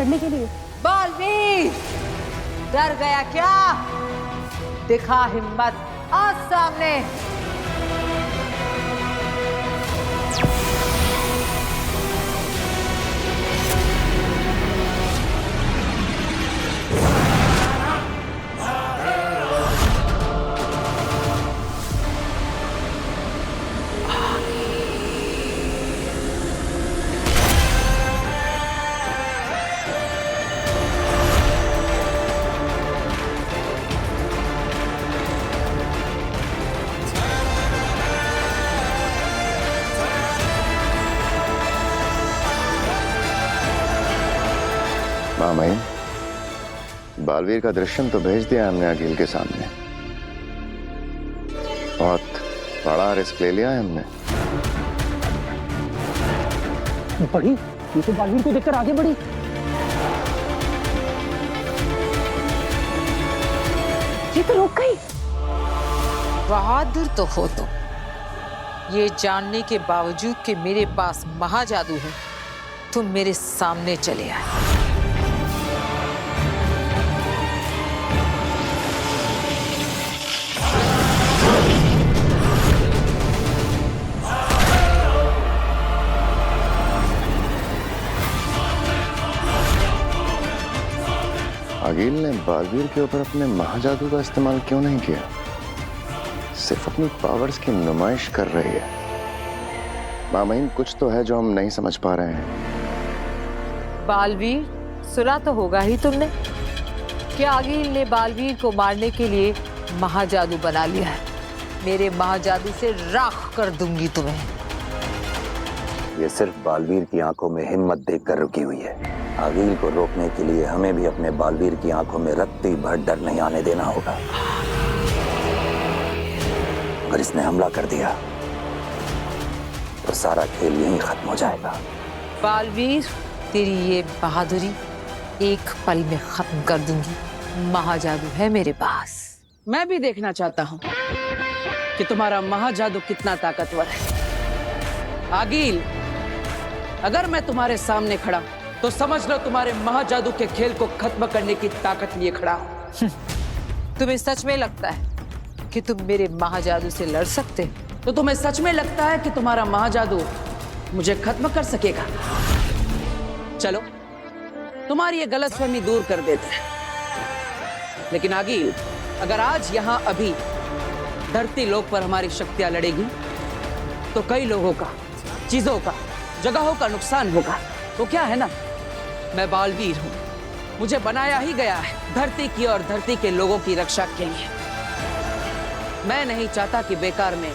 लड़ने के लिए। बालवीर, डर गया क्या? दिखा हिम्मत, आज सामने। मामाइन, बालवीर का दृश्यम तो भेज दिया हमने अकील के सामने। बहुत बड़ा रिस्क ले लिया है हमने। बढ़ी, ये तो बालवीर को देखकर आगे बढ़ी। ये तो रुक गई। बहादुर तो हो तो ये जानने के बावजूद कि मेरे पास महाजादू है, तुम मेरे सामने चले आए। अकील ने बालवीर के ऊपर अपने महाजादू का इस्तेमाल क्यों नहीं किया? सिर्फ अपनी पावर्स की नुमाइश कर रही है। मामाइन, कुछ तो है जो हम नहीं समझ पा रहे हैं। बालवीर, सुना तो होगा ही तुमने कि अकील ने बालवीर को मारने के लिए महाजादू बना लिया है। मेरे महाजादू से राख कर दूंगी तुम्हें। ये सिर्फ बालवीर की आंखों में हिम्मत देखकर रुकी हुई है। अकील को रोकने के लिए हमें भी अपने बालवीर की आंखों में रत्ती भर डर नहीं आने देना होगा। अगर इसने हमला कर दिया तो सारा खेल यहीं खत्म हो जाएगा। बालवीर, तेरी ये बहादुरी एक पल में खत्म कर दूंगी। महाजादू है मेरे पास। मैं भी देखना चाहता हूँ कि तुम्हारा महाजादू कितना ताकतवर है। आगिल, अगर मैं तुम्हारे सामने खड़ा तो समझ लो तुम्हारे महाजादू के खेल को खत्म करने की ताकत लिए खड़ा हूं। तुम्हें सच में लगता है कि तुम मेरे महाजादू से लड़ सकते हो? तो तुम्हें सच में लगता है कि तुम्हारा महाजादू मुझे खत्म कर सकेगा? चलो, तुम्हारी ये गलतफहमी दूर कर देते हैं। लेकिन आगिल, अगर आज यहां अभी धरती लोक पर हमारी शक्तियां लड़ेगी तो कई लोगों का, चीजों का, जगहों का नुकसान होगा। तो क्या है ना, मैं बालवीर हूं, मुझे बनाया ही गया है धरती की और धरती के लोगों की रक्षा के लिए। मैं नहीं चाहता कि बेकार में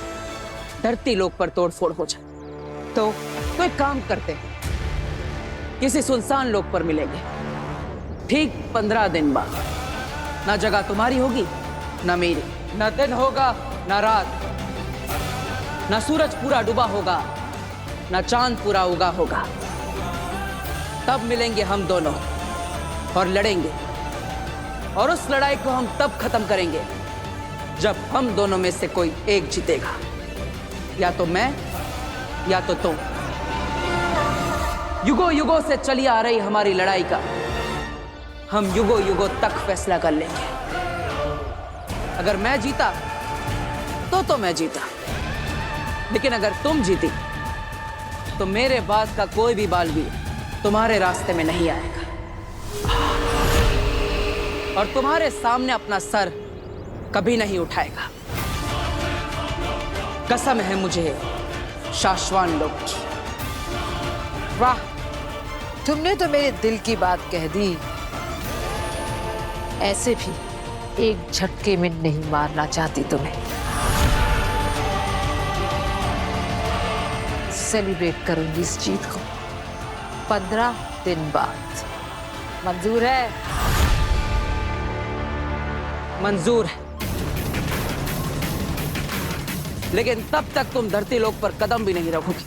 धरती लोक पर तोड़फोड़ हो जाए। तो एक काम करते हैं, किसी सुनसान लोक पर मिलेंगे ठीक 15 दिन बाद। ना जगह तुम्हारी होगी ना मेरी, ना दिन होगा ना रात, ना सूरज पूरा डूबा होगा ना चांद पूरा उगा होगा। तब मिलेंगे हम दोनों और लड़ेंगे, और उस लड़ाई को हम तब खत्म करेंगे जब हम दोनों में से कोई एक जीतेगा। या तो मैं या तो तुम। युगों युगों से चली आ रही हमारी लड़ाई का हम युगों युगों तक फैसला कर लेंगे। अगर मैं जीता तो मैं जीता, लेकिन अगर तुम जीती तो मेरे बाद का कोई भी बालवीर तुम्हारे रास्ते में नहीं आएगा और तुम्हारे सामने अपना सर कभी नहीं उठाएगा। कसम है मुझे शाश्वान लोक की। वाह, तुमने तो मेरे दिल की बात कह दी। ऐसे भी एक झटके में नहीं मारना चाहती तुम्हें। सेलिब्रेट करूंगी इस जीत को 15 दिन बाद। मंजूर है? मंजूर है, लेकिन तब तक तुम धरती लोक पर कदम भी नहीं रखोगी।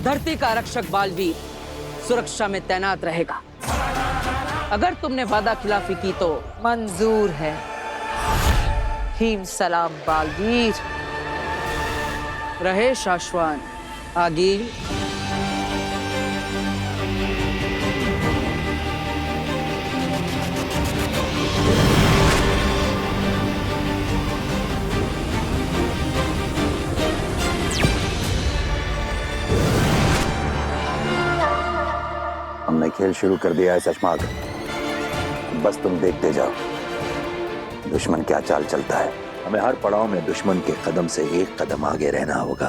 धरती का रक्षक बालवीर सुरक्षा में तैनात रहेगा। अगर तुमने वादा खिलाफी की तो मंजूर है। हीम सलाम बालवीर। रहे। शाश्वान आगिल। हमने खेल शुरू कर दिया है शशमाग, बस तुम देखते जाओ दुश्मन क्या चाल चलता है। हमें हर पड़ाव में दुश्मन के कदम से एक कदम आगे रहना होगा।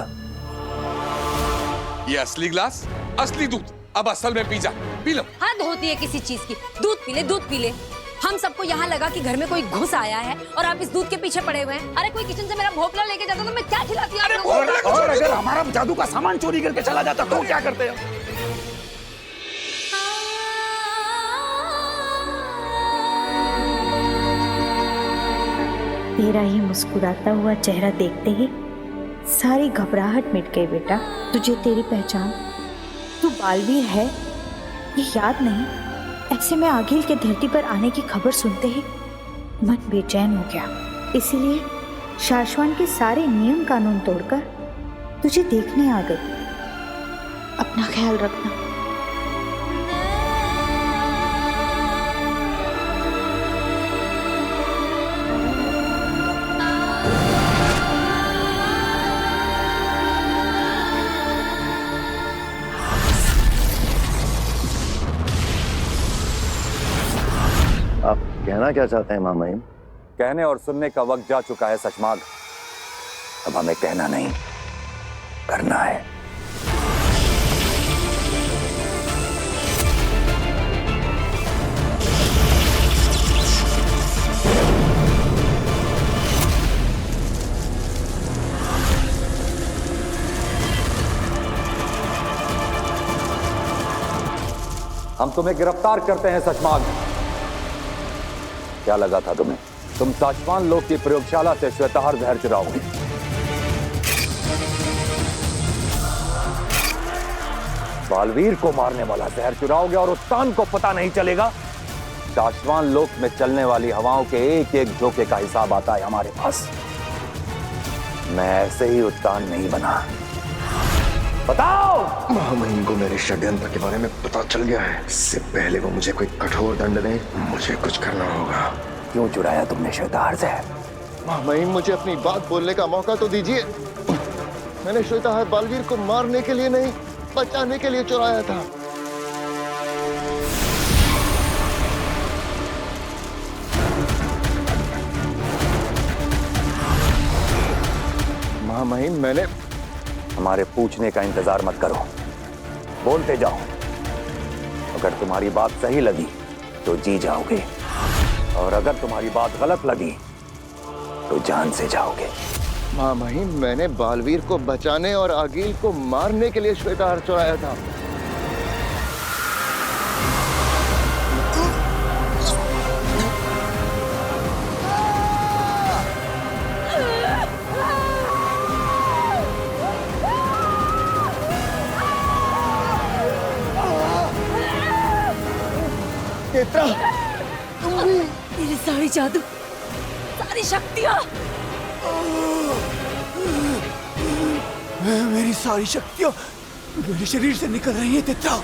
ये असली गिलास, असली दूध, अब असल में पी जा, पी लो। हद होती है किसी चीज की। दूध पी ले, दूध पी ले। हम सबको यहाँ लगा कि घर में कोई घुस आया है और आप इस दूध के पीछे पड़े हुए हैं। अरे कोई किचन से मेरा भोपला लेके जाता तो मैं क्या खिलाती आप लोगों को? और अगर हमारा जादू का सामान चोरी करके चला जाता तो क्या करते हो? तेरा ही मुस्कुराता हुआ चेहरा देखते ही सारी घबराहट मिट गई बेटा। तुझे तेरी पहचान, तू बालवीर है, ये याद नहीं? ऐसे में आगिल के धरती पर आने की खबर सुनते ही मन बेचैन हो गया। इसीलिए शाश्वान के सारे नियम कानून तोड़कर तुझे देखने आ गई। अपना ख्याल रखना। आप कहना क्या चाहते हैं मामाइन? कहने और सुनने का वक्त जा चुका है शशमाग। अब हमें कहना नहीं, करना है। हम तुम्हें गिरफ्तार करते हैं शशमाग। क्या लगा था तुम्हें? तुम शाश्वान लोक की प्रयोगशाला से श्वेताहार जहर चुराओगे। बालवीर को मारने वाला जहर चुराओगे और उत्तान को पता नहीं चलेगा। शाश्वान लोक में चलने वाली हवाओं के एक एक झोंके का हिसाब आता है हमारे पास। मैं ऐसे ही उत्तान नहीं बना। बताओ! मामाइन को मेरे षड्यंत्र के बारे में पता चल गया है। इससे पहले वो मुझे कोई कठोर दंड दे, मुझे कुछ करना होगा। क्यों चुराया तुमने श्वेताहार जहर? मामाइन, मुझे अपनी बात बोलने का मौका तो दीजिए। मैंने श्वेताहार बालवीर को मारने के लिए नहीं, बचाने के लिए चुराया था। मामाइन, मैंने हमारे पूछने का इंतजार मत करो, बोलते जाओ। अगर तुम्हारी बात सही लगी तो जी जाओगे, और अगर तुम्हारी बात गलत लगी तो जान से जाओगे। मामाइन, मैंने बालवीर को बचाने और आगिल को मारने के लिए श्वेताहार चुराया था। तुम भी? मेरी सारी जादू, सारी शक्तियाँ, मेरी सारी शक्तियाँ मेरे शरीर से निकल रही है तित्रा।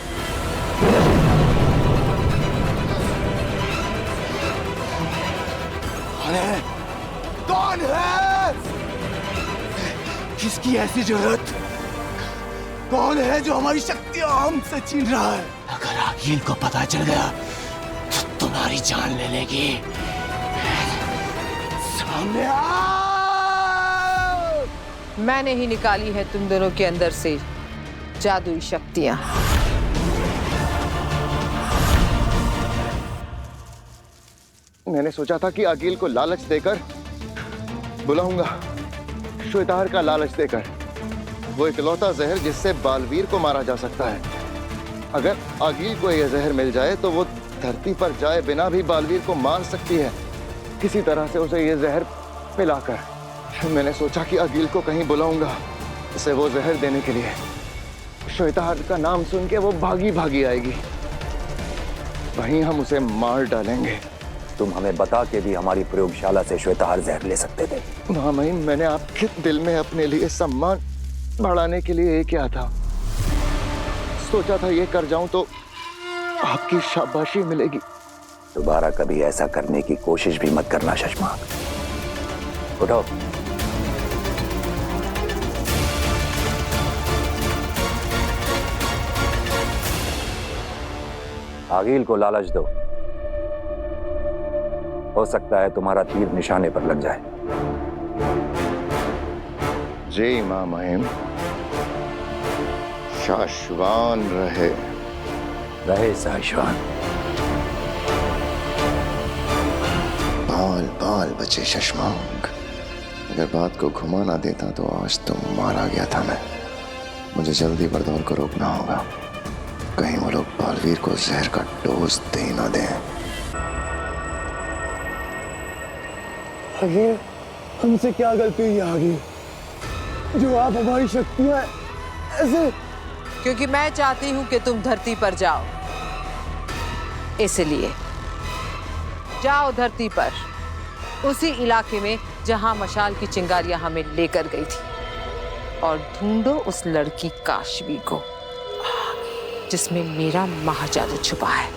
कौन है? कौन है? किसकी ऐसी जरूरत? कौन है जो हमारी शक्तियाँ हमसे छीन रहा है? अगर आगिल को पता चल गया तो तुम्हारी जान ले लेगी। सामने आओ! मैंने ही निकाली है तुम दोनों के अंदर से जादुई शक्तियां। मैंने सोचा था कि आगिल को लालच देकर बुलाऊंगा, श्वेताहार का लालच देकर। वो इकलौता जहर जिससे बालवीर को मारा जा सकता है। अगर आगिल को यह जहर मिल जाए तो वो धरती पर जाए बिना भी बालवीर को मार सकती है, किसी तरह से उसे यह जहर पिलाकर। मैंने सोचा कि आगिल को कहीं बुलाऊंगा उसे वो जहर देने के लिए। श्वेताहार का नाम सुन के वो भागी भागी आएगी, वहीं हम उसे मार डालेंगे। तुम हमें बता के भी हमारी प्रयोगशाला से श्वेताहार जहर ले सकते थे। मामाइन, मैंने आपके दिल में अपने लिए सम्मान बढ़ाने के लिए ये किया था। सोचा था ये कर जाऊं तो आपकी शाबाशी मिलेगी। दोबारा कभी ऐसा करने की कोशिश भी मत करना शशमाक। उठो। आगिल को लालच दो, हो सकता है तुम्हारा तीर निशाने पर लग जाए। जय मां महिम, शाश्वान रहे। रहे शाश्वान। बाल बाल बचे शशमांक। अगर बात को घुमा ना देता तो आज तो मारा गया था मैं। मुझे जल्दी बरदौर को रोकना होगा, कहीं वो लोग बालवीर को जहर का डोज दे ना दें। आगे हमसे क्या गलती हुई आगे जो आप हमारी शक्तियां ऐसे? क्योंकि मैं चाहती हूं कि तुम धरती पर जाओ, इसलिए जाओ धरती पर, उसी इलाके में जहां मशाल की चिंगारियां हमें लेकर गई थी, और ढूंढो उस लड़की काशवी को जिसमें मेरा महाजादू छुपा है।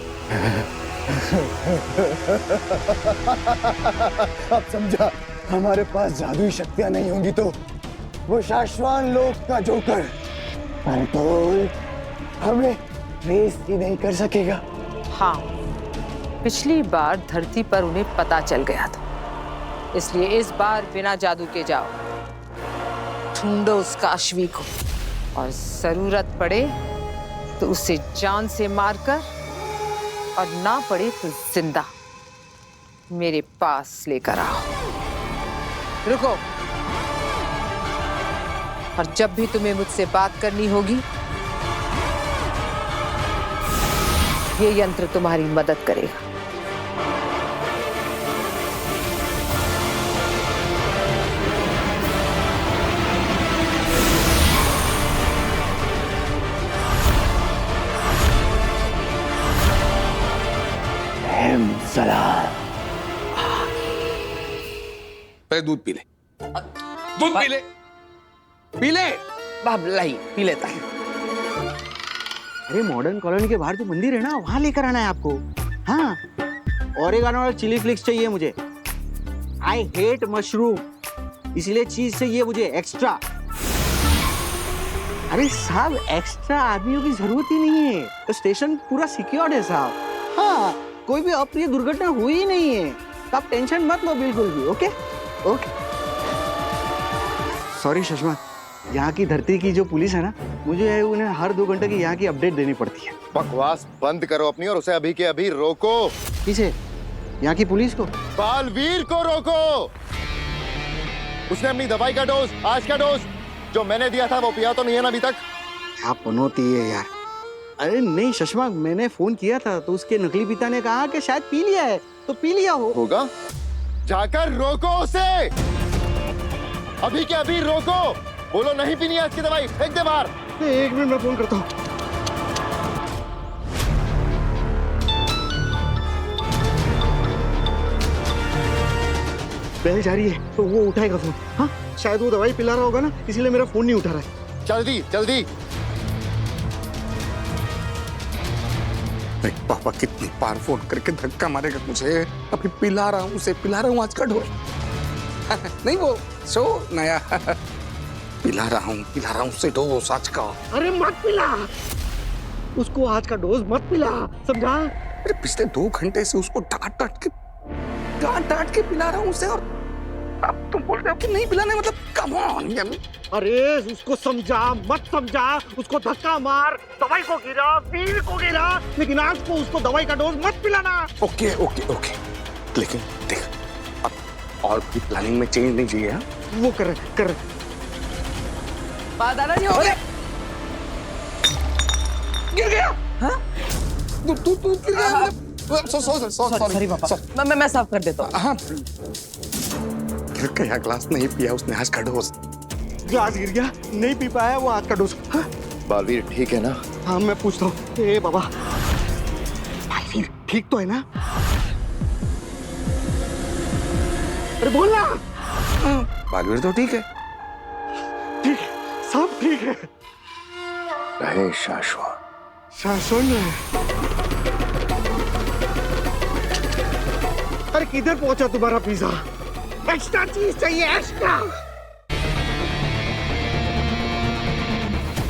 अब समझा, हमारे पास जादुई शक्तियां नहीं होंगी तो वो शाश्वान लोक का जोकर परतोल हमें रेस ही नहीं कर सकेगा। हाँ, पिछली बार धरती पर उन्हें पता चल गया था, इसलिए इस बार बिना जादू के जाओ, ढूंढो उस काशवी को, और जरूरत पड़े तो उसे जान से मारकर, और ना पड़े तो जिंदा मेरे पास लेकर आओ। रुको, और जब भी तुम्हें मुझसे बात करनी होगी, ये यंत्र तुम्हारी मदद करेगा। सलाम। पहले दूध पी ले, दूध पी ले, पी ले। बाप लाई पी लेता है। अरे मॉडर्न कॉलोनी के बाहर जो मंदिर है ना, वहां लेकर आना है आपको। हाँ, ओरेगानो और चिली फ्लेक्स चाहिए मुझे। आई हेट मशरूम, इसलिए चीज चाहिए मुझे एक्स्ट्रा। अरे साहब, एक्स्ट्रा आदमियों की जरूरत ही नहीं है, तो स्टेशन पूरा सिक्योर्ड है साहब। हाँ, कोई भी अप्रिय दुर्घटना हुई ही नहीं है, तो आप टेंशन मत लो बिल्कुल भी। Okay okay. सॉरी सुषमा, यहाँ की धरती की जो पुलिस है ना, मुझे उन्हें हर 2 घंटे की यहाँ की अपडेट देनी पड़ती है। बकवास बंद करो अपनी और उसे अभी के अभी रोको। किसे? यहाँ की पुलिस को? बालवीर को रोको। उसने अपनी दवाई का डोज, आज का डोज जो मैंने दिया था वो पिया तो नहीं है ना अभी तक? क्या पनौती है यार। अरे नहीं सुषमा, मैंने फोन किया था तो उसके नकली पिता ने कहा कि शायद पी लिया है, तो पी लिया होगा। जाकर रोको उसे, अभी के अभी रोको। बोलो नहीं पीनी आज की दवाई, फेंक दे बाहर। 1 मिनट में फोन करता हूँ। बेल जा रही है तो वो उठाएगा फोन। हाँ, शायद वो दवाई पिला रहा होगा ना, इसीलिए मेरा फोन नहीं उठा रहा है। जल्दी जल्दी। पापा कितनी बार फोन करके धक्का मारेगा मुझे। अभी पिला रहा हूँ, उसे पिला रहा हूँ आज का डोज। नहीं वो सो नया पिला रहा हूँ उसे डोज आज का। अरे मत पिला उसको, आज का डोज मत पिला, समझा? अरे पिछले 2 घंटे से उसको डांट डांट के पिला रहा हूँ उसे, और अब तुम बोल रहे हो कि नहीं पिलाने, मतलब कम ऑन यम्मी। अरे उसको समझा मत समझा, उसको धक्का मार, दवाई को गिरा, वीर को गिरा, लेकिन आज को उसको दवाई का डोज मत पिलाना। ओके ओके ओके, लेकिन देख अब और भी प्लानिंग में चेंज नहीं चाहिए। वो कर दादाजी हो गए। गिर गया। हाँ? तू गिर गया। सॉरी पापा, मैं साफ कर देता हूँ। हाँ, गिर गया, ग्लास नहीं पिया उसने आज का डोज। ग्लास गिर गया, नहीं पी पाया वो आज का डोज। हाँ? बालवीर ठीक है ना? हाँ, मैं पूछता हूँ। ए बाबा, बालवीर ठीक तो है ना? अरे बोलना। बालवीर तो ठीक है। ठीक, सब ठीक है। रहे शाश्वत। शासन है। अरे किधर पहुंचा तुम्हारा पिज्जा? एक्स्ट्रा चीज चाहिए, एक्स्ट्रा।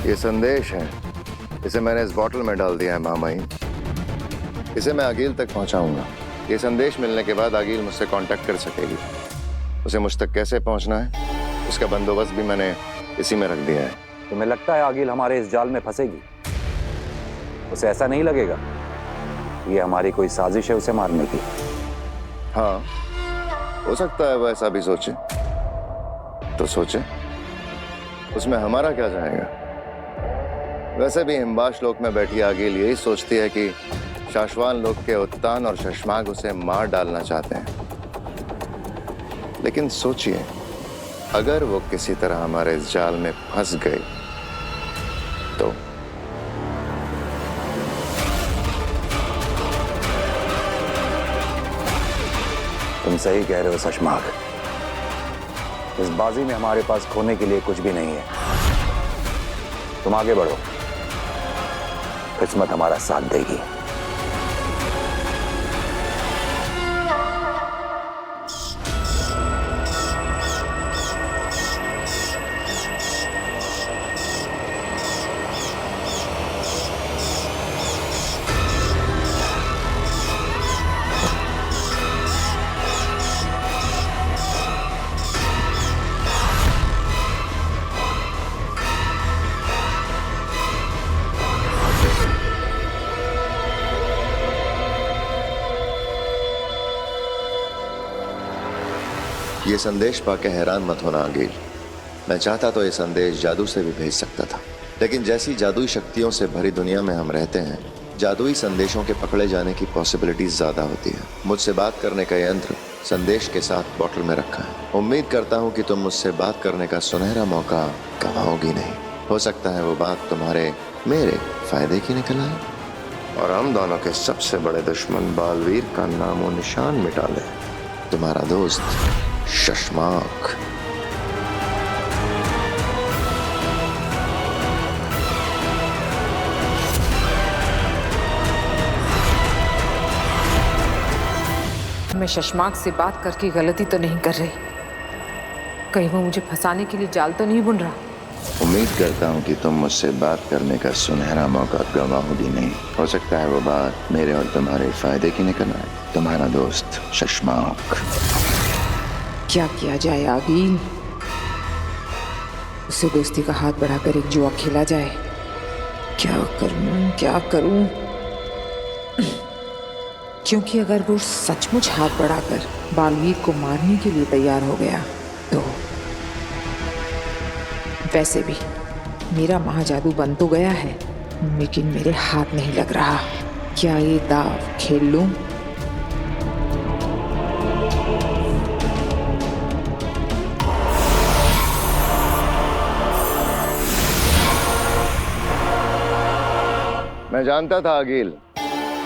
ये संदेश है, इसे मैंने इस बॉटल में डाल दिया है मामाई। इसे मैं आगिल तक पहुंचाऊंगा। ये संदेश मिलने के बाद आगिल मुझसे कांटेक्ट कर सकेगी। उसे मुझ तक कैसे पहुंचना है उसका बंदोबस्त भी मैंने इसी में रख दिया है। तुम्हें लगता है आगिल हमारे इस जाल में फंसेगी? उसे ऐसा नहीं लगेगा ये हमारी कोई साजिश है उसे मारने की? हाँ, हो सकता है वो ऐसा भी सोचे, तो सोचे, उसमें हमारा क्या जाएगा। वैसे भी हिमबाश लोक में बैठी आगिल यही सोचती है कि शाश्वान लोक के उत्तान और शशमाग उसे मार डालना चाहते हैं। लेकिन सोचिए, अगर वो किसी तरह हमारे इस जाल में फंस गए तो तुम सही कह रहे हो शशमाग। इस बाजी में हमारे पास खोने के लिए कुछ भी नहीं है। तुम आगे बढ़ो, किस्मत हमारा साथ देगी। ये संदेश पाके हैरान मत होना आगिल। मैं चाहता तो ये संदेश जादू से भी भेज सकता था, लेकिन जैसी जादुई शक्तियों से भरी दुनिया में हम रहते हैं, जादुई संदेशों के पकड़े जाने की पॉसिबिलिटीज ज्यादा होती है। मुझसे बात करने का यंत्र संदेश के साथ बॉटल में रखा है। उम्मीद करता हूँ कि तुम मुझसे बात करने का सुनहरा मौका गंवाओगी नहीं। हो सकता है वो बात तुम्हारे मेरे फायदे की निकल आए और हम दोनों के सबसे बड़े दुश्मन बालवीर का नामो निशान मिटा ले। तुम्हारा दोस्त शशमाक। मैं शशमाक से बात करके गलती तो नहीं कर रही? कहीं वो मुझे फंसाने के लिए जाल तो नहीं बुन रहा? उम्मीद करता हूँ कि तुम मुझसे बात करने का सुनहरा मौका गंवाओगी नहीं। हो सकता है वो बात मेरे और तुम्हारे फायदे की निकल आए। तुम्हारा दोस्त शशमाक। क्या किया जाए आगिल? उसे दोस्ती का हाथ बढ़ाकर एक जुआ खेला जाए? क्या करूं, क्या करूं? क्योंकि अगर वो सचमुच हाथ बढ़ाकर बालवीर को मारने के लिए तैयार हो गया तो वैसे भी मेरा महाजादू बन तो गया है, लेकिन मेरे हाथ नहीं लग रहा। क्या ये दाव खेल लूं? मैं जानता था आगिल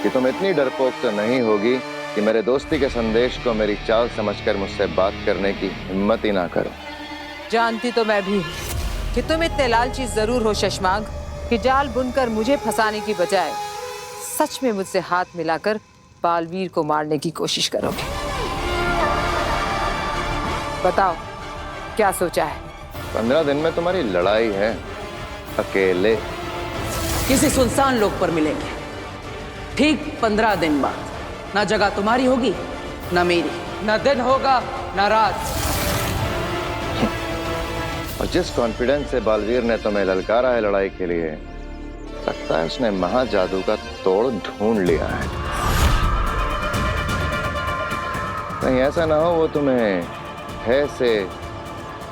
कि तुम इतनी डरपोक तो नहीं होगी कि मेरे दोस्ती के संदेश को मेरी चाल समझकर मुझसे बात करने की हिम्मत ही ना करो। जानती तो मैं भी हूँ कि तुम इतने लालची जरूर हो शशमाग कि जाल बुनकर मुझे फंसाने की बजाय सच में मुझसे हाथ मिलाकर बालवीर को मारने की कोशिश करोगे। बताओ क्या सोचा है? 15 दिन में तुम्हारी लड़ाई है, अकेले। किसी सुनसान लोक पर मिलेंगे, ठीक 15 दिन बाद। ना जगह तुम्हारी होगी ना मेरी, ना दिन होगा ना रात। और जिस कॉन्फिडेंस से बालवीर ने तुम्हें ललकारा है लड़ाई के लिए, लगता है उसने महाजादू का तोड़ ढूंढ लिया है। कहीं ऐसा ना हो वो तुम्हें है से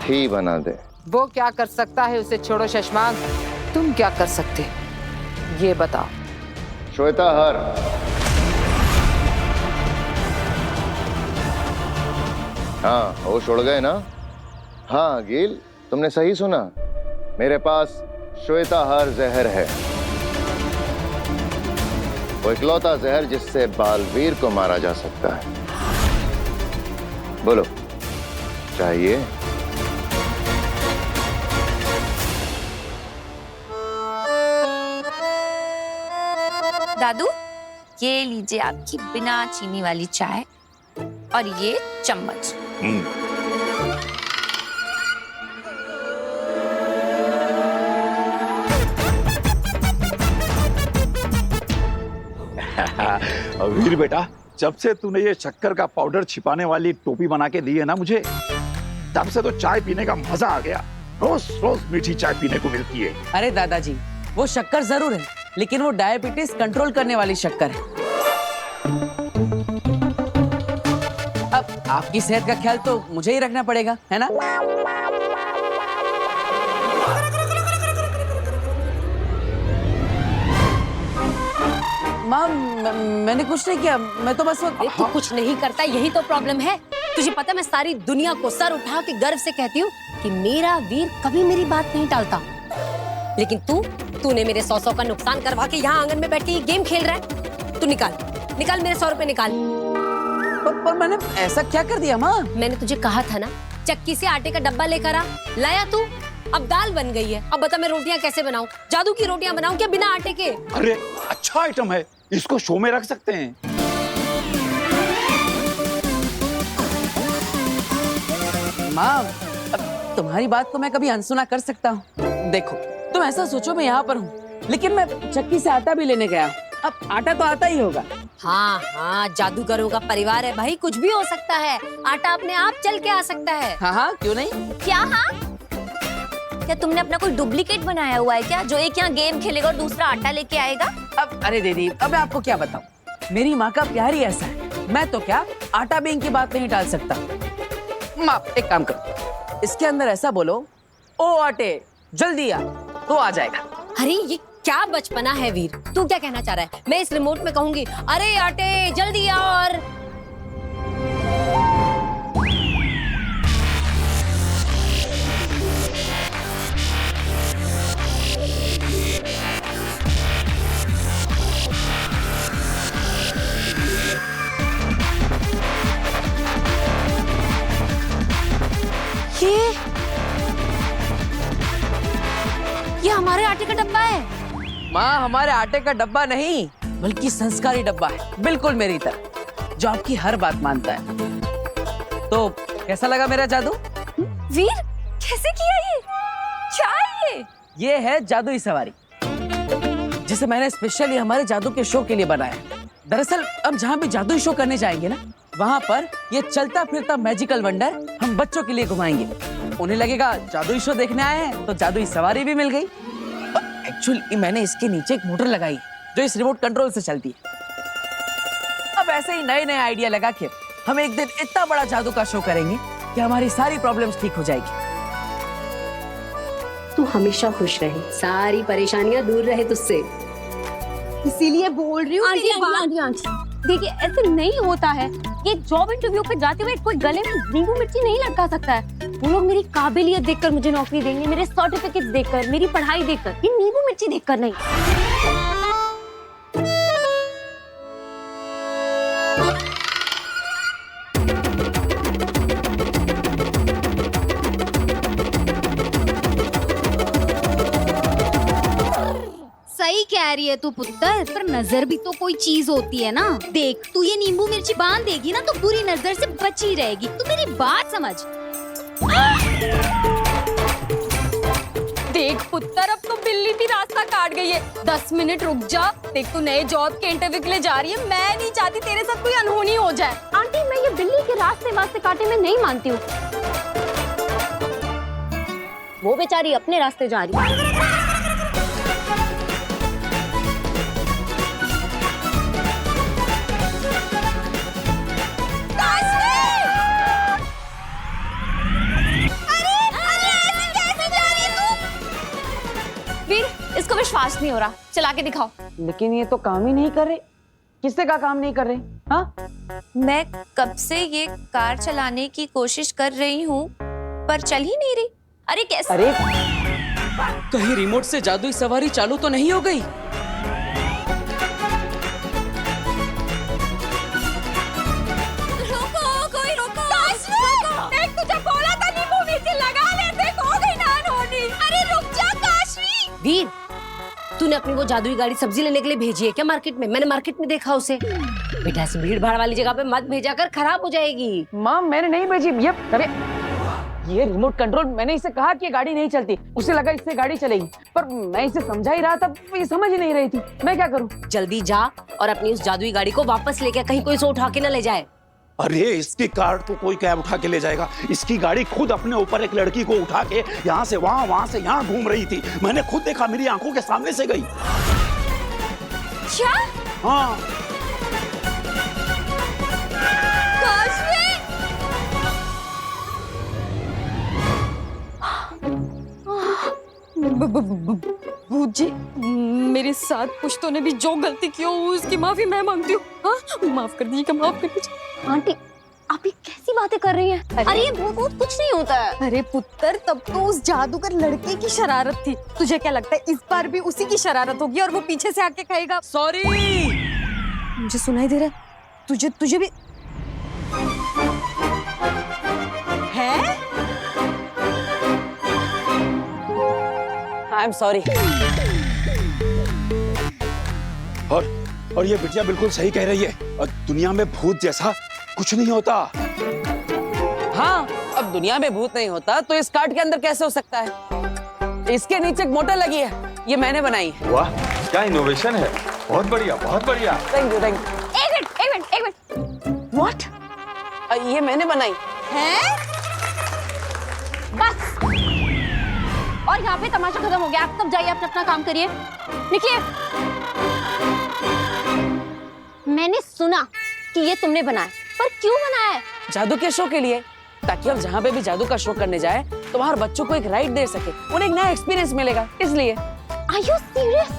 थी बना दे। वो क्या कर सकता है उसे छोड़ो शशमाग। तुम क्या कर सकते ये बताओ। श्वेताहार। हाँ, होश उड़ गए ना? हाँ गिल, तुमने सही सुना। मेरे पास श्वेताहार जहर है, वो इकलौता जहर जिससे बालवीर को मारा जा सकता है। बोलो, चाहिए? दादू, ये लीजिए आपकी बिना चीनी वाली चाय और ये चम्मच। वीर बेटा, जब से तूने ये शक्कर का पाउडर छिपाने वाली टोपी बना के दी है ना मुझे, तब से तो चाय पीने का मजा आ गया। रोज रोज मीठी चाय पीने को मिलती है। अरे दादाजी, वो शक्कर जरूर है, लेकिन वो डायबिटीज कंट्रोल करने वाली शक्कर है। अब आपकी सेहत का ख्याल तो मुझे ही रखना पड़ेगा, है ना? माँ, मैंने कुछ नहीं किया, मैं तो बस अरे तू कुछ नहीं करता, यही तो प्रॉब्लम है। तुझे पता, मैं सारी दुनिया को सर उठा के गर्व से कहती हूँ कि मेरा वीर कभी मेरी बात नहीं टालता, लेकिन तूने मेरे 100 का नुकसान करवा के यहाँ आंगन में बैठ के ये गेम खेल रहा है। तू निकाल मेरे 100 रुपए निकाल। पर मैंने ऐसा क्या कर दिया माँ? मैंने तुझे कहा था ना, चक्की से आटे का डब्बा लेकर आ, लाया तू। अब दाल बन गई है, अब बता मैं रोटियां कैसे बनाऊं? जादू की रोटियां बनाऊं क्या बिना आटे के? अरे अच्छा आइटम है, इसको शो में रख सकते हैं। माँ, अब तुम्हारी बात को मैं कभी अनसुना कर सकता हूँ? देखो, तुम ऐसा सोचो मैं यहाँ पर हूँ, लेकिन मैं चक्की से आटा भी लेने गया हूँ। अब आटा तो आता ही होगा। हाँ, जादूगरों का परिवार है भाई, कुछ भी हो सकता है। आटा अपने आप चल के आ सकता है। हाँ, क्यों नहीं? क्या? हाँ, क्या तुमने अपना कोई डुप्लीकेट बनाया हुआ है क्या, जो एक यहाँ गेम खेलेगा और दूसरा आटा लेके आएगा? अब अरे दीदी, अब मैं आपको क्या बताऊं, मेरी माँ का प्यार ही ऐसा है। मैं तो क्या आटा बेंग की बात नहीं टाल सकता। माँ, एक काम करो, इसके अंदर ऐसा बोलो, ओ आटे जल्दी आ, तो आ जाएगा। अरे ये क्या बचपना है वीर, तू क्या कहना चाह रहा है? मैं इस रिमोट में कहूंगी, अरे आटे जल्दी आ, और ये हमारे आटे का डब्बा है। माँ, हमारे आटे का डब्बा नहीं, बल्कि संस्कारी डब्बा है, बिल्कुल मेरी तरह, जो आपकी हर बात मानता है। तो कैसा लगा मेरा जादू? वीर, कैसे किया ये? क्या है ये? ये है जादुई सवारी, जिसे मैंने स्पेशली हमारे जादू के शो के लिए बनाया। दरअसल हम जहाँ भी जादुई शो करने जाएंगे ना, वहाँ पर ये चलता फिरता मैजिकल वंडर हम बच्चों के लिए घुमाएंगे। उन्हें लगेगा जादुई शो देखने आए हैं, तो जादुई सवारी भी मिल गई। एक्चुअली मैंने इसके नीचे एक मोटर लगाई जो इस रिमोट कंट्रोल से चलती है। अब ऐसे ही नए नए आइडिया लगा के हम एक दिन इतना बड़ा जादू का शो करेंगे कि हमारी सारी प्रॉब्लम्स ठीक हो जाएगी। तू हमेशा खुश रहे, सारी परेशानियां दूर रहे तुझसे, इसीलिए बोल रही हूँ। आंटी, देखिए, ऐसे नहीं होता है। ये जॉब इंटरव्यू पे जाते हुए कोई गले में नींबू मिर्ची नहीं लटका सकता है। वो लोग मेरी काबिलियत देखकर मुझे नौकरी देंगे, मेरे सर्टिफिकेट देखकर, मेरी पढ़ाई देखकर, ये नींबू मिर्ची देखकर नहीं। सही कह रही है तू पुत्र, पर नजर भी तो कोई चीज होती है ना। देख, तू ये नींबू मिर्ची बांध देगी ना, तो बुरी नजर से बची रहेगी। तू मेरी बात समझ। देख पुत्र, अब तो बिल्ली भी रास्ता काट गई है। 10 मिनट रुक जा। देख, तू नए जॉब के इंटरव्यू के लिए जा रही है। मैं नहीं चाहती तेरे साथ कोई अनहोनी हो जाए। आंटी, मैं ये बिल्ली के रास्ते काटे में नहीं मानती हूँ। वो बेचारी अपने रास्ते जा रही है। इसको विश्वास नहीं हो रहा, चला के दिखाओ। लेकिन ये तो काम ही नहीं कर रहे। किससे का काम नहीं कर रहे? हाँ, मैं कब से ये कार चलाने की कोशिश कर रही हूँ, पर चल ही नहीं रही। अरे कैसे? अरे कहीं रिमोट से जादुई सवारी चालू तो नहीं हो गई? रोको, कोई रोको। देख, तुझे बोला था नींबू मिर्ची लगा ले, देख हो गई ना अनहोनी। अरे रुक जा काशवी। वीर, तूने अपनी वो जादुई गाड़ी सब्जी लेने के लिए भेजी है क्या मार्केट में? मैंने मार्केट में देखा उसे। बेटा, ऐसी भीड़ भाड़ वाली जगह पे मत भेजा कर, खराब हो जाएगी। माँ, मैंने नहीं भेजी। ये रिमोट कंट्रोल, मैंने इसे कहा कि ये गाड़ी नहीं चलती, उसे लगा इससे गाड़ी चलेगी, पर मैं इसे समझा ही रहा था, ये समझ ही नहीं रही थी। मैं क्या करूं? जल्दी जा और अपनी उस जादुई गाड़ी को वापस लेके, कहीं कोई इसे उठा के ना ले जाए। अरे इसकी कार तो कोई कैब उठा के ले जाएगा, इसकी गाड़ी खुद अपने ऊपर एक लड़की को उठा के यहाँ से वहाँ, वहाँ से यहाँ घूम रही थी। मैंने खुद देखा, मेरी आंखों के सामने से गई। क्या? हाँ। भूत जी, मेरे साथ पुश्तों ने भी जो गलती की हो उसकी माफी मैं मांगती हूँ। हाँ, माफ कर दीजिएगा, माफ कर दीजिए। आंटी आप ये कैसी बातें कर रही हैं? अरे ये भूत कुछ नहीं होता है। अरे पुत्र, तब तो उस जादूगर लड़के की शरारत थी। तुझे क्या लगता है इस बार भी उसी की शरारत होगी और वो पीछे से आके कहेगा सॉरी? मुझे सुनाई दे रहा है, तुझे भी है? I am sorry. और ये बिटिया बिल्कुल सही कह रही है, और दुनिया में भूत जैसा कुछ नहीं होता। हाँ, अब दुनिया में भूत नहीं होता तो इस कार्ड के अंदर कैसे हो सकता है? इसके नीचे एक मोटर लगी है, ये मैंने बनाई है। वाह, क्या इनोवेशन है, बहुत बढ़िया, बहुत बढ़िया। Thank you, thank you. एक मिनट। व्हाट? ये मैंने बनाई है? बस, और यहाँ पे तमाशा खत्म हो गया। आप सब जाइए, अपना अपना काम करिए, निकलिए। मैंने सुना कि ये तुमने बनाया, पर क्यों बनाया है? जादू के शो के लिए, ताकि हम जहाँ पे भी जादू का शो करने जाए तो वहाँ बच्चों को एक राइड दे सके, उन्हें एक नया एक्सपीरियंस मिलेगा, इसलिए। Are you serious?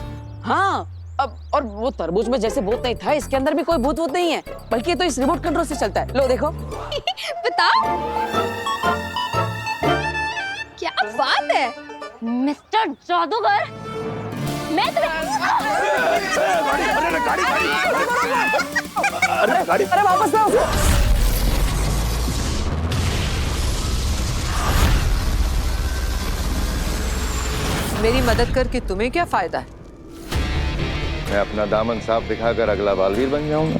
हाँ, अब और वो तरबूज में जैसे भूत नहीं था, इसके अंदर भी कोई भूत नहीं है, बल्कि ये तो इस रिमोट कंट्रोल से चलता है। लो देखो। बताओ। क्या बात है मिस्टर जादूगर, मैं अरे वापस लाओ उसको। मेरी मदद करके तुम्हें क्या फायदा है? मैं अपना दामन साफ दिखाकर अगला बालवीर बन जाऊंगा,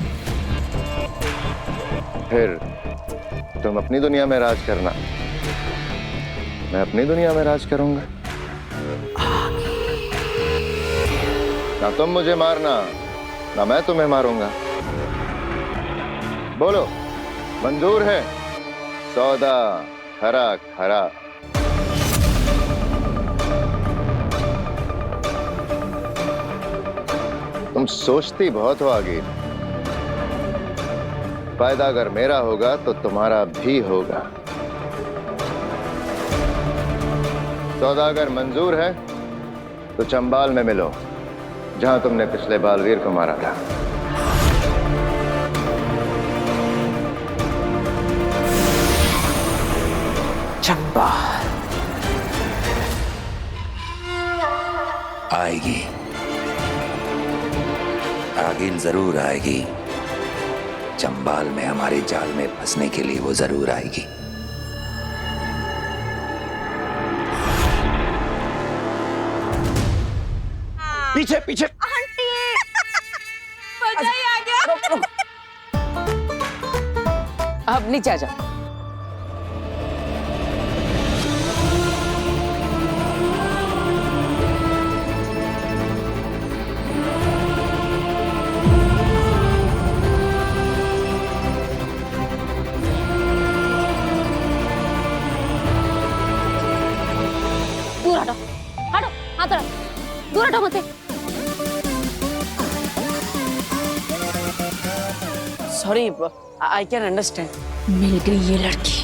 फिर तुम अपनी दुनिया में राज करना, मैं अपनी दुनिया में राज करूंगा। ना तुम मुझे मारना, ना मैं तुम्हें मारूंगा। बोलो, मंजूर है? सौदा खरा खरा। तुम सोचती बहुत हो आगे, फायदा अगर मेरा होगा तो तुम्हारा भी होगा। सौदा अगर मंजूर है तो चंबाल में मिलो, जहां तुमने पिछले बालवीर को मारा था। चंबाल आएगी, आगिल जरूर आएगी। चंबाल में हमारे जाल में फंसने के लिए वो जरूर आएगी। पीछे पीछे। आंटी, मजा ही आ गया। अब नीचे आ जाओ। दूर हटो, हटो, हाथ रख, दूर हटो मुझसे। Sorry, I can understand. मिल गई ये लड़की,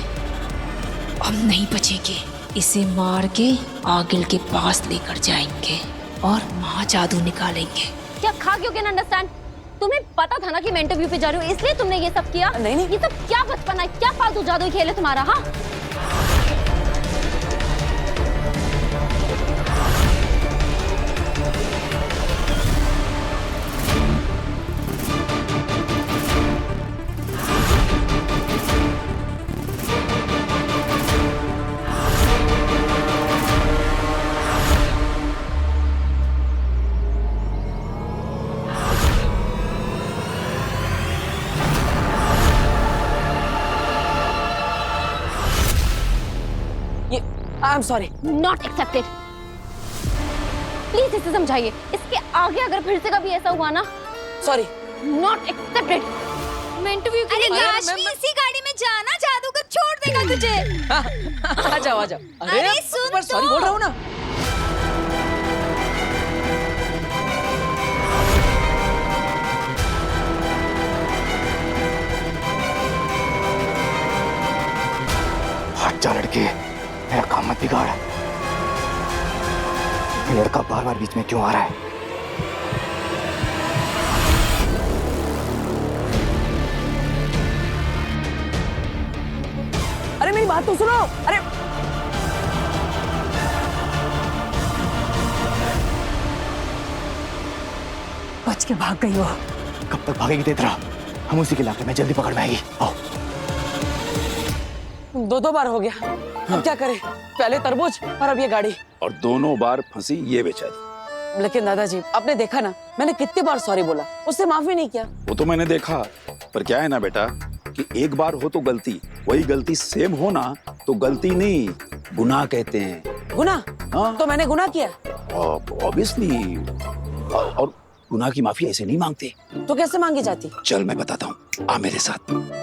अब नहीं बचेगी। इसे मार के आगिल के पास लेकर जाएंगे और महाजादू निकालेंगे। क्या खा क्यों कैन अंडरस्टैंड? तुम्हें पता था ना कि मैं इंटरव्यू पे जा रही हूँ, इसलिए तुमने ये सब किया? नहीं नहीं, ये सब क्या बचपन है, क्या फालतू जादू खेल है तुम्हारा? हाँ, I am sorry. Not accepted. Please इसे समझाइए, इसके आगे अगर फिर से कभी ऐसा हुआ ना, सॉरी। Not accepted. मैं इंटरव्यू के अरे लिए काशवी, इसी गाड़ी में जाना, जादूगर छोड़ देगा तुझे। आ जाओ आ जाओ। अरे सुन पर सॉरी बोल रहा हूँ ना। हट जा लड़के, मेरा काम मत बिगाड़। ये लड़का बार बार बीच में क्यों आ रहा है? अरे मेरी बात तो सुनो। अरे बच के भाग गई वो। कब तक भागेगी तेतरा? हम उसी के इलाके में जल्दी पकड़ में आएगी। आओ। दो बार हो गया, अब क्या करें? पहले तरबूज और अब ये गाड़ी। और दोनों बार फंसी ये बेचारी। लेकिन दादाजी, आपने देखा ना, मैंने कितनी बार सॉरी बोला, उससे माफी नहीं किया। वो तो मैंने देखा, पर क्या है ना बेटा कि एक बार हो तो गलती, वही गलती सेम हो ना तो गलती नहीं, गुनाह कहते हैं। गुनाह? हाँ। तो मैंने गुनाह किया? ऑब्वियसली। और गुनाह की माफी ऐसे नहीं मांगते। तो कैसे मांगी जाती? चल मैं बताता हूँ, आ मेरे साथ।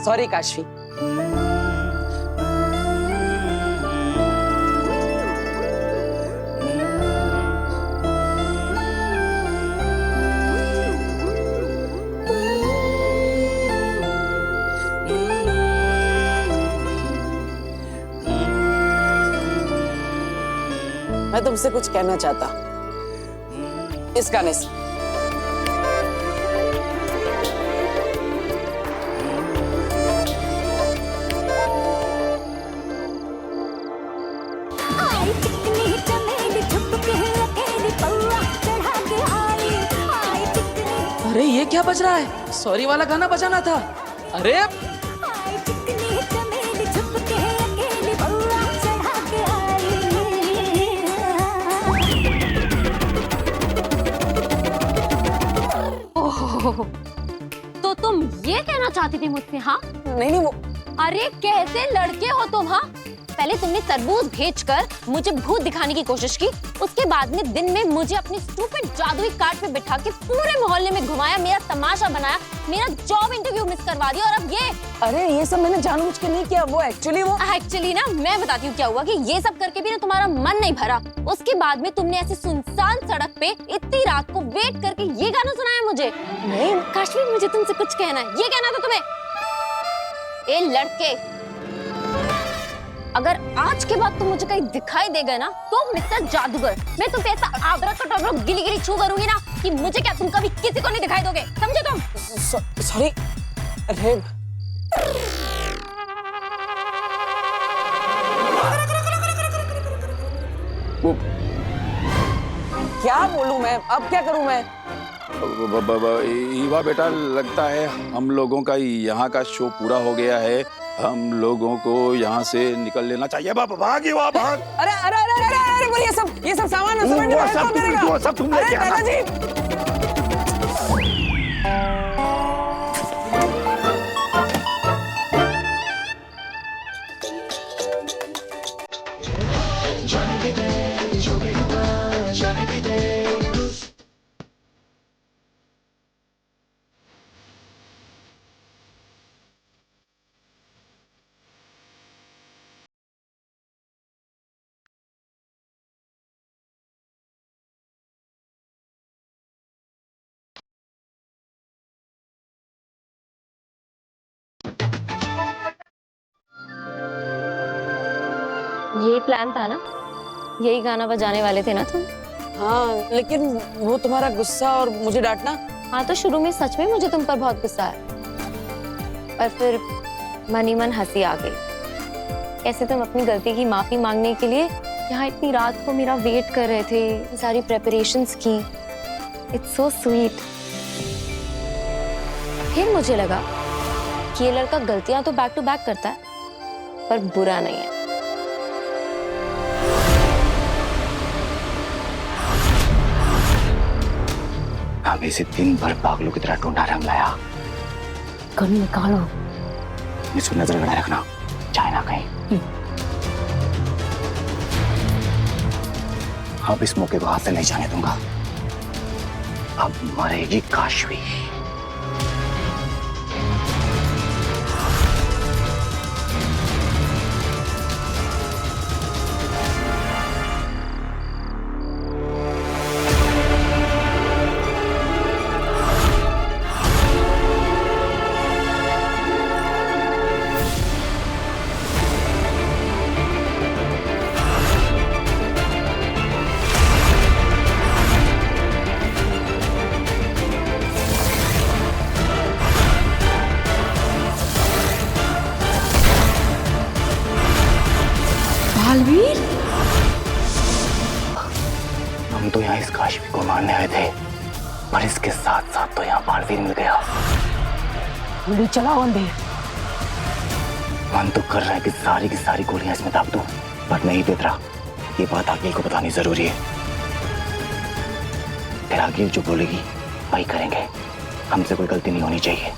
सॉरी काशवी। मैं तुमसे कुछ कहना चाहता, इस गाने से। अरे ये क्या बज रहा है? सॉरी वाला गाना बजाना था। अरे तो तुम ये कहना चाहती थी मुझसे? हाँ नहीं वो। अरे कैसे लड़के हो तुम? हाँ, पहले तुमने तरबूज भेजकर मुझे भूत दिखाने की कोशिश की, उसके बाद में दिन में मुझे अपनी स्टूपिड जादुई कार्ड पे बिठा के पूरे मोहल्ले में घुमाया, मेरा तमाशा बनाया, मेरा जॉब इंटरव्यू मिस करवा दिया, और अब ये। अरे ये सब मैंने जानबूझ के नहीं किया, वो एक्चुअली ना मैं बताती हूँ क्या हुआ कि ये सब करके भी ना तुम्हारा मन नहीं भरा। उसके बाद में तुमने ऐसे सुनसान सड़क पे इतनी रात को वेट करके ये गाना सुनाया मुझे। नहीं काशवी, मुझे तुमसे कुछ कहना है। ये कहना था तुम्हें, ए लड़के, अगर आज के बाद तुम मुझे कहीं दिखाई देगा ना तो मिस्टर जादूगर, मैं तुम पे ऐसा आबरा गिली गिली छू करूंगी ना कि मुझे क्या तुम कभी किसी को नहीं दिखाई दोगे, समझे तुम? सॉरी। अरे वो क्या बोलूं मैं, अब क्या करूं मैं? ईवा बेटा, लगता है हम लोगों का यहाँ का शो पूरा हो गया है, हम लोगों को यहाँ से निकल लेना चाहिए। भाग ईवा, भाग। अरे अरे अरे अरे अरे, वो ये सब सामान सब तुम लेके आना। यही प्लान था ना, यही गाना बजाने वाले थे ना तुम? हाँ, लेकिन वो तुम्हारा गुस्सा और मुझे डांटना। हाँ, तो शुरू में सच में मुझे तुम पर बहुत गुस्सा है, और फिर मन ही मन हंसी आ गई। कैसे तुम अपनी गलती की माफी मांगने के लिए यहाँ इतनी रात को मेरा वेट कर रहे थे, सारी प्रेपरेशंस की। It's so sweet. फिर मुझे लगा कि ये लड़का गलतियां तो बैक टू बैक करता है, पर बुरा नहीं है। हमें इसे दिन भर पागलों की तरह ढूंढा रंग लाया। गन निकालो। इसको नजर बनाए रखना, चाहे ना कहीं। अब इस मौके को हाथ से नहीं जाने दूंगा। अब मरेगी काशवी। बालवीर, हम तो यहाँ इस काशवी को मारने आए थे, पर इसके साथ साथ तो यहाँ बालवीर मिल गया। गोली चलाओ अंधे। मन तो कर रहा है कि सारी की सारी गोलियां इसमें दाग दूं, पर नहीं बेतरा। ये बात आगिल को बतानी जरूरी है। फिर आगिल जो बोलेगी वही करेंगे। हमसे कोई गलती नहीं होनी चाहिए।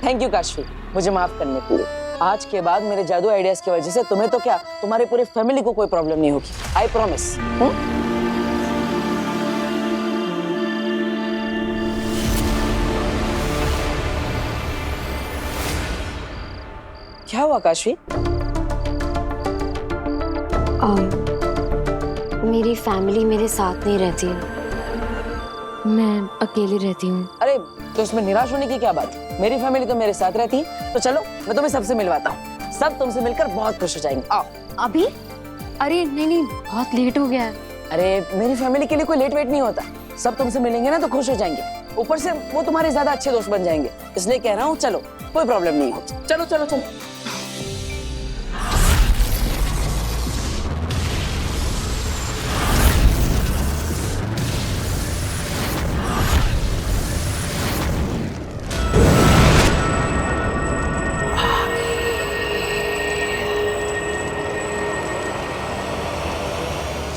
थैंक यू काशवी, मुझे माफ करने के लिए। आज के बाद मेरे जादू आइडियाज की वजह से तुम्हें तो क्या, तुम्हारे पूरे फैमिली को कोई प्रॉब्लम नहीं होगी। I promise. क्या हुआ काशवी? मेरी फैमिली मेरे साथ नहीं रहती, मैं अकेली रहती हूँ। अरे तो इसमें निराश होने की क्या बात है? मेरी फैमिली तो मेरे साथ रहती है। तो चलो मैं तुम्हें सबसे मिलवाता हूँ, सब तुमसे मिलकर बहुत खुश हो जाएंगे। आओ। अभी? अरे नहीं, बहुत लेट हो गया है। अरे मेरी फैमिली के लिए कोई लेट वेट नहीं होता, सब तुमसे मिलेंगे ना तो खुश हो जाएंगे। ऊपर से वो तुम्हारे ज्यादा अच्छे दोस्त बन जाएंगे, इसलिए कह रहा हूँ चलो, कोई प्रॉब्लम नहीं हो। चलो चलो चलो।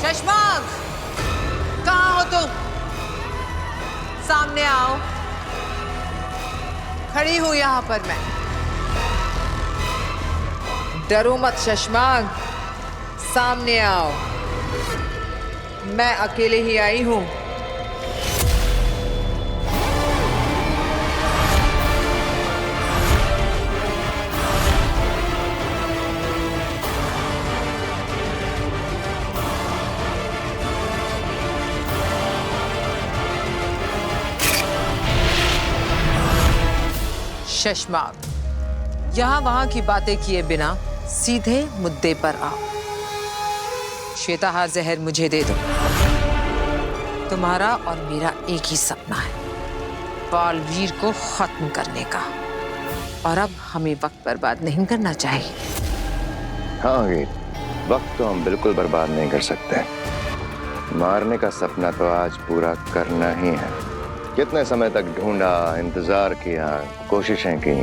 शशमाग, कहाँ हो तुम? सामने आओ। खड़ी हूं यहाँ पर मैं। डरो मत शशमाग, सामने आओ। मैं अकेले ही आई हूं। शशमाग, यहाँ वहां की बातें किए बिना सीधे मुद्दे पर आओ। श्वेताहार जहर मुझे दे दो। तुम्हारा और मेरा एक ही सपना है, बालवीर को खत्म करने का। और अब हमें वक्त बर्बाद नहीं करना चाहिए। हाँ गे, वक्त तो हम बिल्कुल बर्बाद नहीं कर सकते। मारने का सपना तो आज पूरा करना ही है। कितने समय तक ढूंढा, इंतजार किया, कोशिशें की,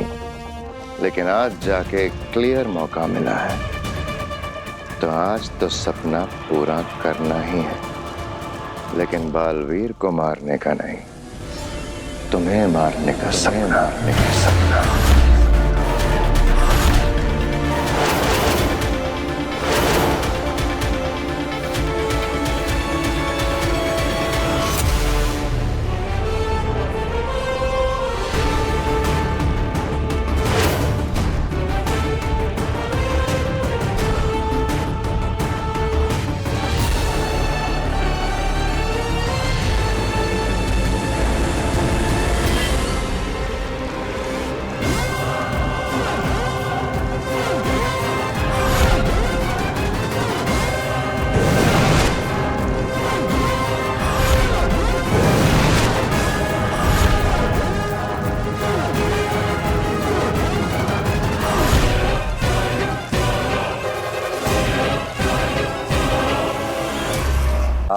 लेकिन आज जाके क्लियर मौका मिला है। तो आज तो सपना पूरा करना ही है, लेकिन बालवीर को मारने का नहीं, तुम्हें मारने का सपना।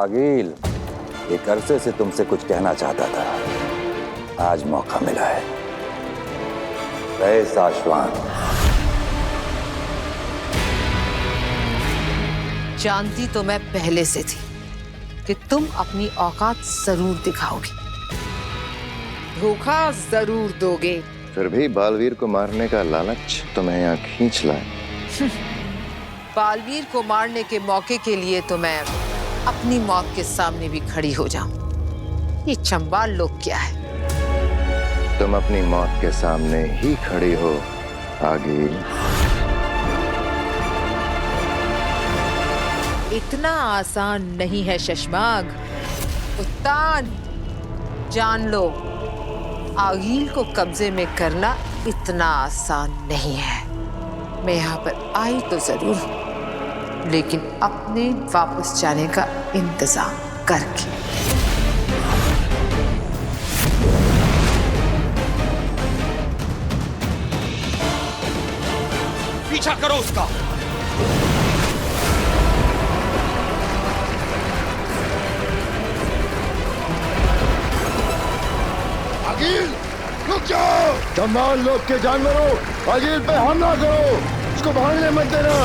आगिल, एक अरसे से तुमसे कुछ कहना चाहता था, आज मौका मिला है। रहे साशवान। जानती तो मैं पहले से थी कि तुम अपनी औकात जरूर दिखाओगे, धोखा जरूर दोगे। फिर भी बालवीर को मारने का लालच तुम्हें यहाँ खींच लाए। बालवीर को मारने के मौके के लिए तो मैं अपनी मौत के सामने भी खड़ी हो जाऊं। ये चंबाल लोग क्या है? तुम अपनी मौत के सामने ही खड़ी हो आगिल। इतना आसान नहीं है शशमाग। उत्तान, जान लो, आगिल को कब्जे में करना इतना आसान नहीं है। मैं यहाँ पर आई तो जरूर, लेकिन अपने वापस जाने का इंतजाम करके। पीछा करो उसका। आगिल, रुक जाओ। चंबाल लोग के जानवरों, आगिल पे हमला करो, उसको भागने मत देना।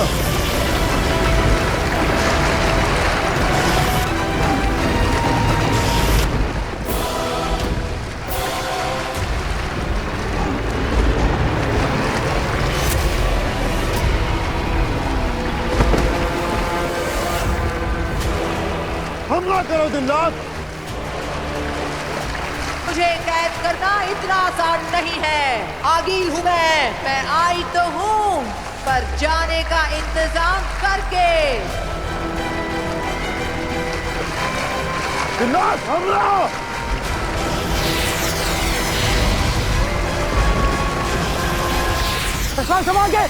हमला करो दिन रात। मुझे कैद करना इतना आसान नहीं है। आगिल हूँ मैं आई तो हूँ, पर जाने का इंतजाम करके। दिनात हमला। संभाल के।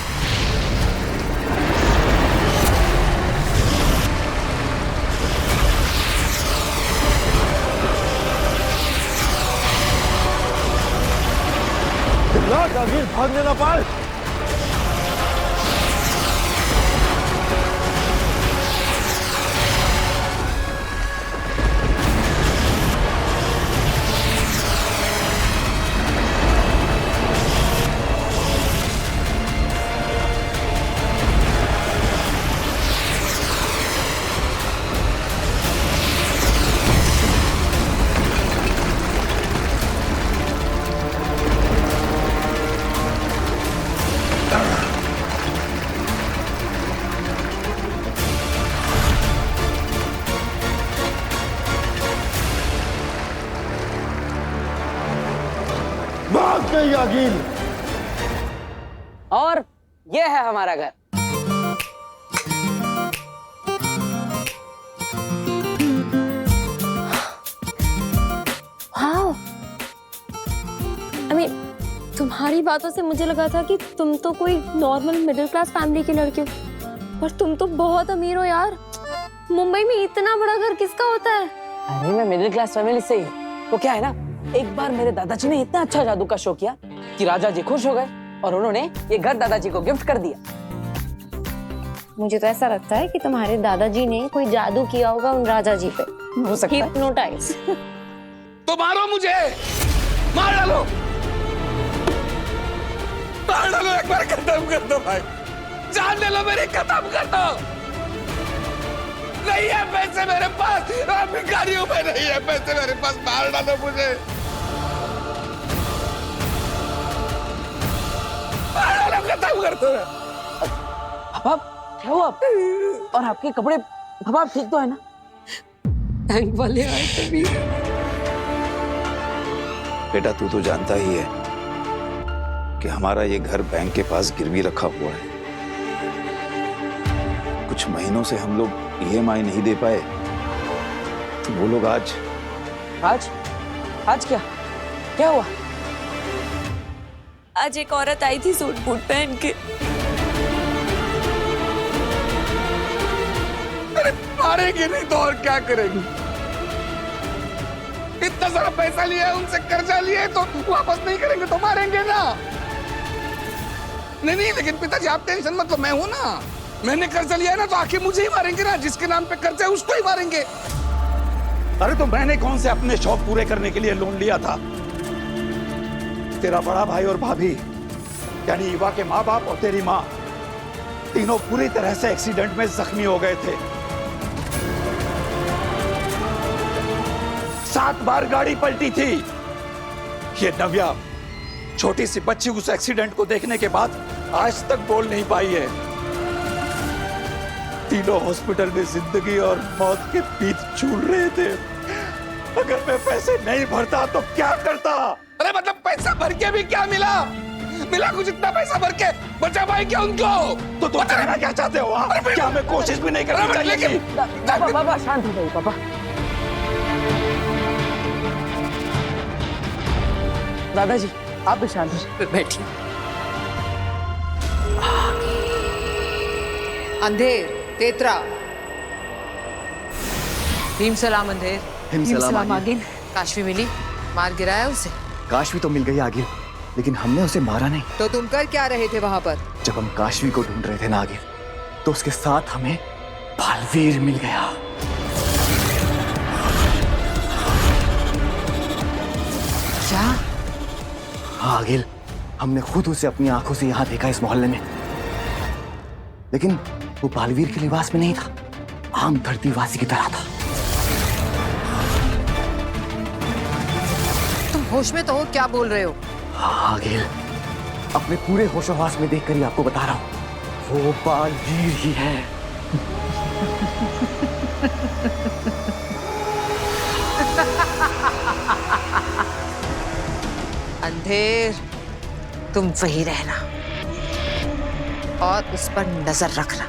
आगिल भागने ना पाए। भाग गई आगिल। और ये है हमारा घर। हाँ, तुम्हारी बातों से मुझे लगा था कि तुम तो कोई नॉर्मल मिडिल क्लास फैमिली के लड़के हो, पर तुम तो बहुत अमीर हो यार। मुंबई में इतना बड़ा घर किसका होता है? अरे मैं मिडिल क्लास फैमिली से ही हूँ। तो क्या है ना, एक बार मेरे दादाजी ने इतना अच्छा जादू का शो किया कि राजा जी खुश हो गए और उन्होंने ये घर दादाजी को गिफ्ट कर दिया। मुझे तो ऐसा लगता है कि तुम्हारे दादाजी ने कोई जादू किया होगा उन राजा जी पे। हो सकता है। हिप्नोटाइज। तो मारो मुझे, मार डालो, मार डालो, एक बार खत्म कर दो भाई, जान ले लो मेरी, खत्म कर दो। नहीं है पैसे मेरे पास, भिखारी हूं मैं, नहीं है पैसे मेरे पास, मार डालो मुझे, मार डालो, खत्म कर दो। पापा क्या हुआ? और आपके कपड़े, पापा आप ठीक तो है ना? बैंक वाले आए तभी। बेटा तू तो जानता ही है कि हमारा ये घर बैंक के पास गिरवी रखा हुआ है। कुछ महीनों से हम लोग EMI नहीं दे पाए, तो वो लोग आज क्या क्या हुआ? आज एक औरत आई थी सूट बूट पहन के। अरे मारेंगे नहीं तो और क्या करेंगे? इतना सारा पैसा लिया है उनसे, कर्जा लिया है, तो वापस नहीं करेंगे तो मारेंगे ना। नहीं, लेकिन पिताजी आप टेंशन मत लो, मैं हूं ना। मैंने कर्जा लिया है ना, तो आखिर मुझे ही मारेंगे ना। जिसके नाम पे कर्जा है उसको ही मारेंगे। अरे तो मैंने कौन से अपने शौक पूरे करने के लिए लोन लिया था? तेरा बड़ा भाई और भाभी यानी ईवा के माँ बाप और तेरी माँ तीनों पूरी तरह से एक्सीडेंट में जख्मी हो गए थे। 7 बार गाड़ी पलटी थी। ये नव्या छोटी सी बच्ची उस एक्सीडेंट को देखने के बाद आज तक बोल नहीं पाई है। तीनों हॉस्पिटल में जिंदगी और मौत के बीच झूल रहे थे। अगर मैं पैसे नहीं भरता तो क्या करता? अरे मतलब पैसा भर के भी क्या मिला? मिला कुछ इतना पैसा भर के? बचा पाए क्या उनको? तो तुम कहना क्या चाहते हो? क्या मैं कोशिश भी नहीं करनी चाहिए? बाबा शांत हो जाइए पापा। दादाजी आप भी शांत हो, बैठिए। अंधेर, तेतरा, भीम सलाम अंधेर। भीम सलाम आगिल। काशवी मिली? मार गिराया उसे? काशवी तो मिल गई आगिल, लेकिन हमने उसे मारा नहीं। तो तुम कर क्या रहे थे वहां पर? जब हम काशवी को ढूंढ रहे थे ना आगिल, तो उसके साथ हमें बालवीर मिल गया। क्या? हाँ आगिल, हमने खुद उसे अपनी आंखों से यहाँ देखा इस मोहल्ले में, लेकिन वो बालवीर के लिबास में नहीं था, आम धरतीवासी की तरह था। तुम होश में तो हो? क्या बोल रहे हो? हाँ आगिल, अपने पूरे होशोहवास में देखकर ही आपको बता रहा हूँ, वो बालवीर ही है। अंधेर, तुम वही रहना और उस पर नजर रखना।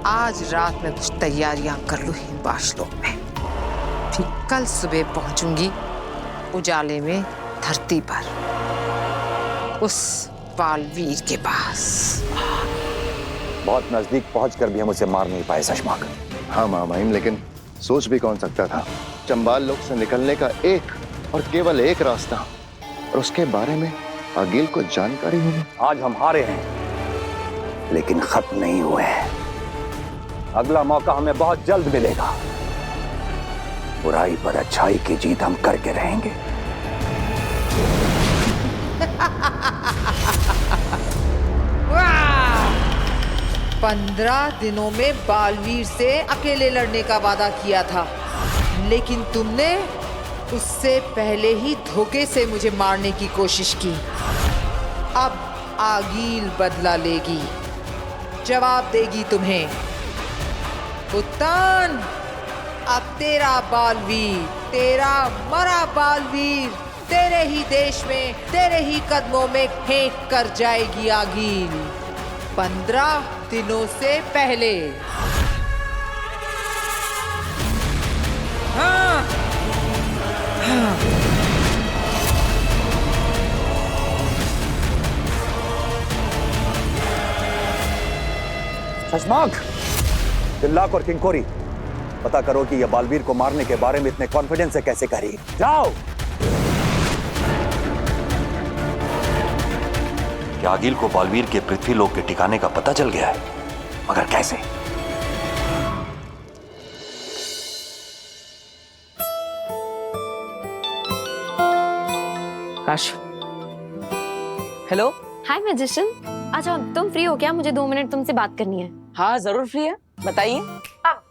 आज रात में कुछ तैयारियां कर लूं हिंबाशलोक में, फिर कल सुबह पहुंचूंगी उजाले में धरती पर, उस बालवीर के पास। बहुत नजदीक पहुंचकर भी हम उसे मार नहीं पाए शशमाक। हाँ मामाइम, लेकिन सोच भी कौन सकता था चंबाल लोक से निकलने का एक और केवल एक रास्ता, और उसके बारे में आगिल को जानकारी होगी। आज हम हारे हैं, लेकिन खत्म नहीं हुए हैं। अगला मौका हमें बहुत जल्द मिलेगा। बुराई पर अच्छाई की जीत हम करके रहेंगे। वाह! 15 दिनों में बालवीर से अकेले लड़ने का वादा किया था, लेकिन तुमने उससे पहले ही धोखे से मुझे मारने की कोशिश की। अब आगील बदला लेगी, जवाब देगी तुम्हें। उत्तान, अब तेरा बालवीर, तेरा मरा बालवीर तेरे ही देश में, तेरे ही कदमों में फेंक कर जाएगी आगील, 15 दिनों से पहले। हाँ, हाँ। शशमाक, तिल्लाक और किंकोरी, पता करो कि यह बालवीर को मारने के बारे में इतने कॉन्फिडेंस से कैसे कह रही है। जाओ। क्या आगिल को बालवीर के पृथ्वी लोक के ठिकाने का पता चल गया है? मगर कैसे? काश, हेलो। हाय मैजिशियन, अच्छा तुम फ्री हो क्या? मुझे 2 मिनट तुमसे बात करनी है। हाँ जरूर फ्री है, बताइए। अब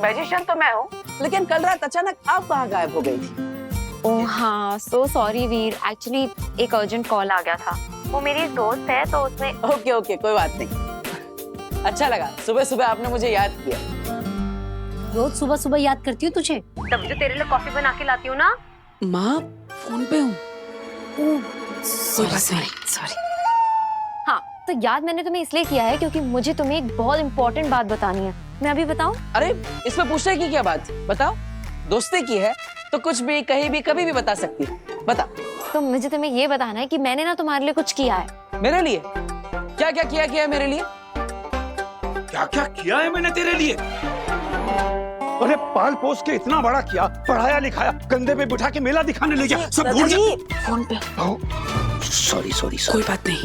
मैजिशियन तो मैं हूँ, लेकिन कल रात अचानक आप कहाँ गायब हो गई थी? ओह हाँ, सो सॉरी वीर, एक्चुअली एक अर्जेंट कॉल आ गया था। वो मेरी दोस्त है तो उसने। ओके ओके, कोई बात नहीं। अच्छा लगा सुबह सुबह आपने मुझे याद किया। रोज सुबह सुबह याद करती हूँ तुझे, तभी तो तेरे लिए कॉफी बना के लाती हूँ ना। माँ फोन पे हूँ। Sorry sorry sorry. हाँ, तो याद मैंने तुम्हें इसलिए किया है क्योंकि मुझे तुम्हें एक बहुत इंपॉर्टेंट बात बतानी है। मैं अभी बताऊँ? अरे इसमें पूछने की क्या बात, बताओ। दोस्ती की है तो कुछ भी कहीं भी कभी भी बता सकती है, बता। तो मुझे तुम्हें ये बताना है कि मैंने ना तुम्हारे लिए कुछ किया है। मेरे लिए? क्या क्या किया है मेरे लिए? क्या क्या किया है मैंने तेरे लिए? अरे पाल पोस के इतना बड़ा किया, पढ़ाया लिखाया, कंधे पे बिठा के मेला दिखाने ले गया, सब भूल गया। फोन पे। Sorry sorry sorry. कोई बात नहीं।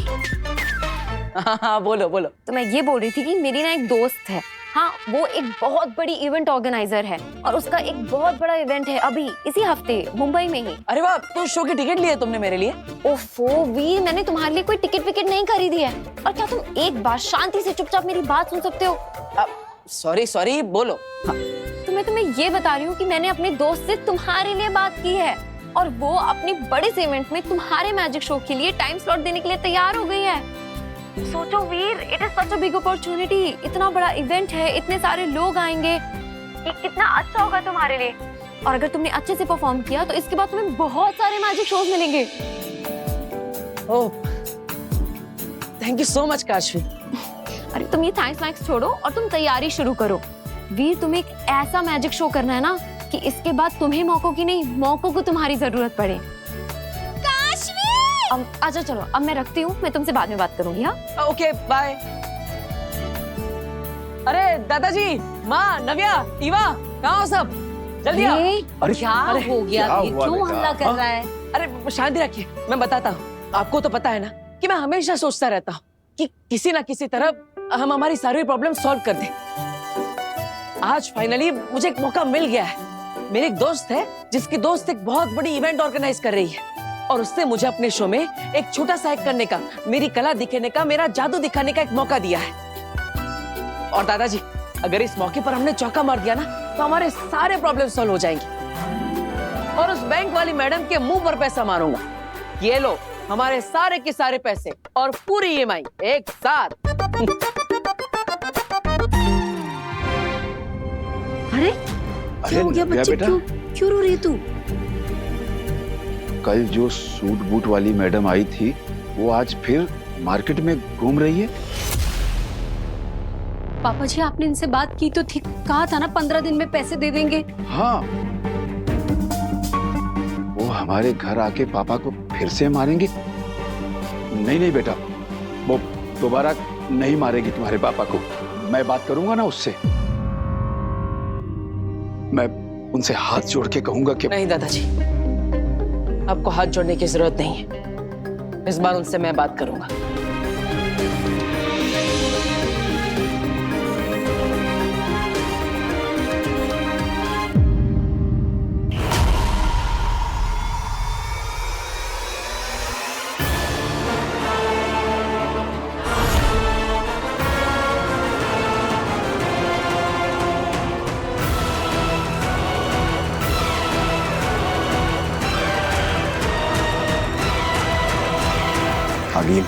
हाँ बोलो बोलो। तो मैं ये बोल रही थी कि मेरी ना एक दोस्त है, हाँ, वो एक बहुत बड़ी इवेंट ऑर्गेनाइजर है और उसका एक बहुत बड़ा इवेंट है अभी इसी हफ्ते मुंबई में ही। अरे वाह, तो शो की टिकट लिए तुमने मेरे लिए? ओफो वीर, मैंने तुम्हारे लिए कोई टिकट विकेट नहीं खरीदी है। और क्या तुम एक बार शांति से चुपचाप मेरी बात सुन सकते हो? सॉरी, बोलो। तो मैं तुम्हें ये बता रही हूँ कि मैंने अपने दोस्त से तुम्हारे लिए बात की है और वो अपने बड़े से इवेंट में तुम्हारे मैजिक शो के लिए टाइम स्लॉट देने के लिए तैयार हो गई है। सोचो Veer, it is such a big opportunity. इतना बड़ा इवेंट है, इतने सारे लोग आएंगे, ये कितना अच्छा होगा तुम्हारे लिए। और अगर तुमने अच्छे से परफॉर्म किया तो इसके बाद तुम्हें बहुत सारे मैजिक शोज मिलेंगे। Oh, thank you so much Kashvi. अरे तुम ये थैंक्स छोड़ो और तुम तैयारी शुरू करो। वीर, तुम्हें एक ऐसा मैजिक शो करना है ना कि इसके बाद तुम्हें मौकों की नहीं, मौकों को तुम्हारी जरूरत पड़े। अच्छा चलो, अब मैं रखती हूँ, मैं तुमसे बाद में बात करूंगी। हाँ ओके, बाय। अरे दादाजी, माँ, नव्या, ईवा, कहाँ हो सब? जल्दी आओ। अरे क्या हो गया? क्यों हमला कर रहा है? अरे शांति रखिए, मैं बताता हूँ। आपको तो पता है ना कि मैं हमेशा सोचता रहता हूँ कि किसी ना किसी तरह हम हमारी सारी प्रॉब्लम सॉल्व कर दें। आज फाइनली मुझे एक मौका मिल गया है। मेरे एक दोस्त है जिसकी दोस्त एक बहुत बड़ी इवेंट ऑर्गेनाइज कर रही है और उसने मुझे अपने शो में एक छोटा सा एक्ट करने का, मेरी कला दिखाने का, मेरा जादू दिखाने का एक मौका दिया है। और दादाजी, अगर इस मौके पर हमने चौका मार दिया ना तो हमारे सारे प्रॉब्लम सॉल्व हो जाएंगे। और उस बैंक वाली मैडम के मुंह पर पैसा मारूंगा। ये लो हमारे सारे के सारे पैसे और पूरी ईएमआई एक साथ। अरे क्या हो गया बच्चे? क्यों रो रही है तू? कल जो सूट बूट वाली मैडम आई थी वो आज फिर मार्केट में घूम रही है। पापा जी, आपने इनसे बात की तो थी, कहा था ना 15 दिन में पैसे दे देंगे। हाँ, वो हमारे घर आके पापा को फिर से मारेंगी। नहीं बेटा, वो दोबारा नहीं मारेगी तुम्हारे पापा को। मैं बात करूंगा ना उससे, मैं उनसे हाथ जोड़ के कहूंगा कि नहीं दादाजी, आपको हाथ जोड़ने की जरूरत नहीं है। इस बार उनसे मैं बात करूंगा। आगिल,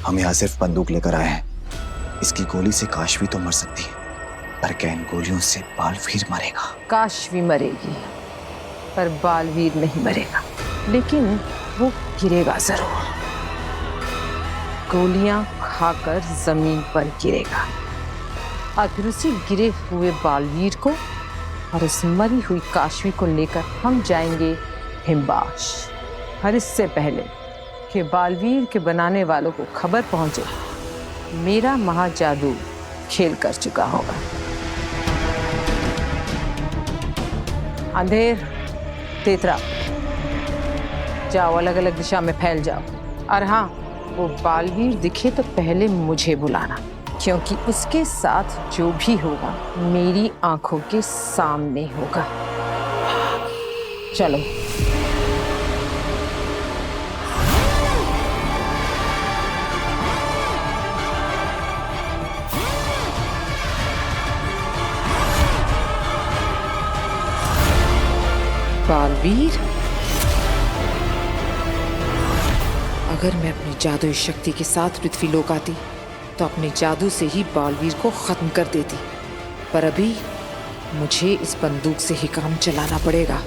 हम यहाँ सिर्फ बंदूक लेकर आए हैं। इसकी गोली से काशवी तो मर सकती है, पर क्या इन गोलियों से बालवीर मरेगा? काशवी मरेगी पर बालवीर नहीं मरेगा, लेकिन वो गिरेगा जरूर। गोलियां खाकर जमीन पर गिरेगा। आखिर उसी गिरे हुए बालवीर को और उस मरी हुई काशवी को लेकर हम जाएंगे हिमबाश। और इससे पहले कि बालवीर के बनाने वालों को खबर पहुंचे, मेरा महाजादू खेल कर चुका होगा। अंधेर, तेतरा, जाओ अलग अलग दिशा में फैल जाओ। और हाँ, वो बालवीर दिखे तो पहले मुझे बुलाना, क्योंकि उसके साथ जो भी होगा मेरी आंखों के सामने होगा। चलो। बालवीर, अगर मैं अपनी जादुई शक्ति के साथ पृथ्वी लोक आती तो अपने जादू से ही बालवीर को खत्म कर देती, पर अभी मुझे इस बंदूक से ही काम चलाना पड़ेगा।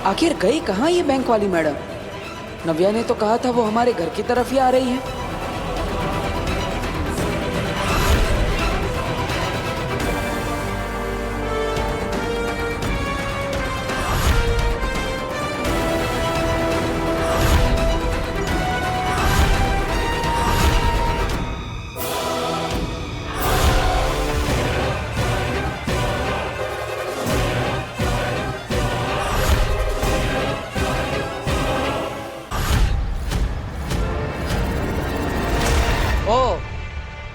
आखिर गई कहाँ ये बैंक वाली मैडम? नव्या ने तो कहा था वो हमारे घर की तरफ ही आ रही है।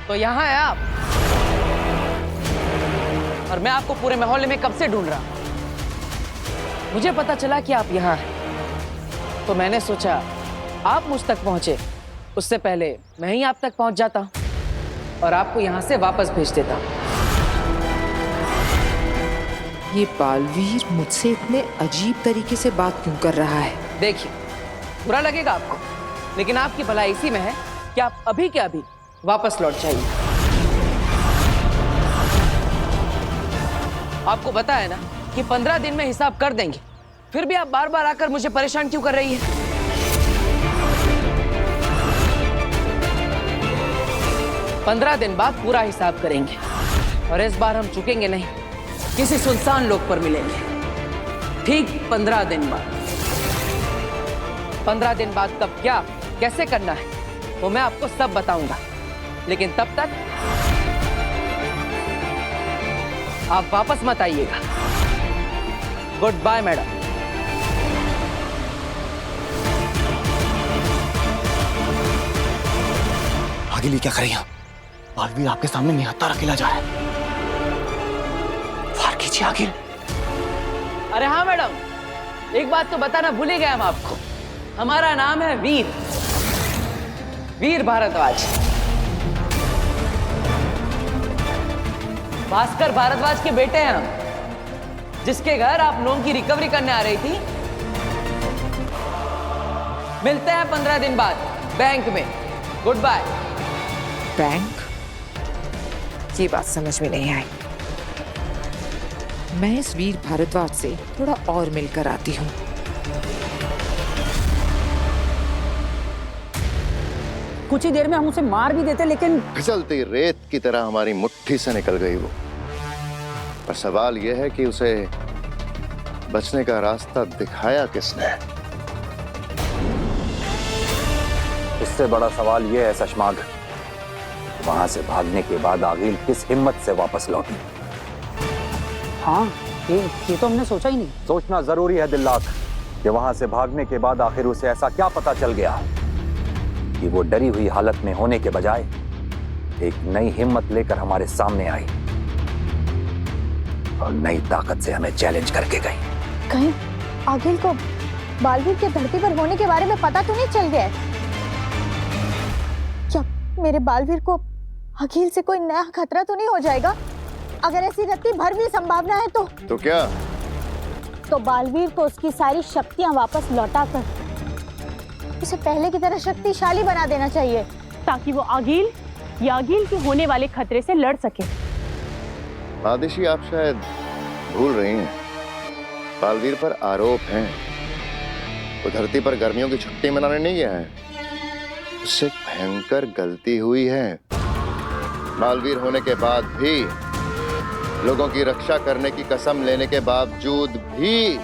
तो यहाँ है आप, और मैं आपको पूरे मोहल्ले में कब से ढूंढ रहा हूं। मुझे पता चला कि आप यहाँ हैं, तो मैंने सोचा आप मुझ तक पहुंचे उससे पहले मैं ही आप तक पहुंच जाता और आपको यहाँ से वापस भेज देता। ये बालवीर मुझसे इतने अजीब तरीके से बात क्यों कर रहा है? देखिए, बुरा लगेगा आपको, लेकिन आपकी भलाई इसी में है कि आप अभी के अभी वापस लौट जाइए। आपको बताया ना कि 15 दिन में हिसाब कर देंगे, फिर भी आप बार बार आकर मुझे परेशान क्यों कर रही है? पंद्रह दिन बाद पूरा हिसाब करेंगे और इस बार हम चुकेंगे नहीं, किसी सुनसान लोक पर मिलेंगे। ठीक 15 दिन बाद। 15 दिन बाद कब क्या कैसे करना है वो मैं आपको सब बताऊंगा, लेकिन तब तक आप वापस मत आइएगा। Goodbye madam. आगे लिए क्या करें यहाँ? बालवीर आपके सामने निहत्था अकेला जा रहा है। फार कीजिए आगिल। अरे हाँ मैडम, एक बात तो बताना भूल ही गया हम आपको। हमारा नाम है वीर, वीर भारद्वाज। भास्कर भारद्वाज के बेटे हैं हम, जिसके घर आप लोन की रिकवरी करने आ रही थी। मिलते हैं 15 दिन बाद बैंक में। Goodbye. बैंक? ये बात समझ में नहीं आई। मैं इस वीर भारद्वाज से थोड़ा और मिलकर आती हूँ। कुछ ही देर में हम उसे मार भी देते, लेकिन फिसलती रेत की तरह हमारी मुट्ठी से निकल गई वो। पर सवाल यह है कि उसे बचने का रास्ता दिखाया किसने? इससे बड़ा सवाल यह है शशमाग, वहां से भागने के बाद आगिल किस हिम्मत से वापस लौटी? हाँ, ये तो हमने सोचा ही नहीं। सोचना जरूरी है दिल्लाक कि वहां से भागने के बाद आखिर उसे ऐसा क्या पता चल गया कि वो डरी हुई हालत में होने के बजाय एक नई हिम्मत लेकर हमारे सामने आई और नई ताकत से हमें चैलेंज करके गई। कहीं आगिल को बालवीर के धरती पर होने के बारे में पता तो नहीं चल गया है? क्या मेरे बालवीर को आगिल से कोई नया खतरा तो नहीं हो जाएगा? अगर ऐसी रत्ती भर भी संभावना है तो क्या? तो बालवीर को उसकी सारी शक्तियां वापस लौटाकर उसे पहले की तरह शक्तिशाली बना देना चाहिए, ताकि वो आगिल या आगिल के होने वाले खतरे से लड़ सके। आदिशी, आप शायद भूल रही हैं, बालवीर पर आरोप हैं। वो धरती पर गर्मियों की छुट्टी मनाने नहीं गया है, उससे भयंकर गलती हुई है। बालवीर होने के बाद भी, लोगों की रक्षा करने की कसम लेने के बावजूद भी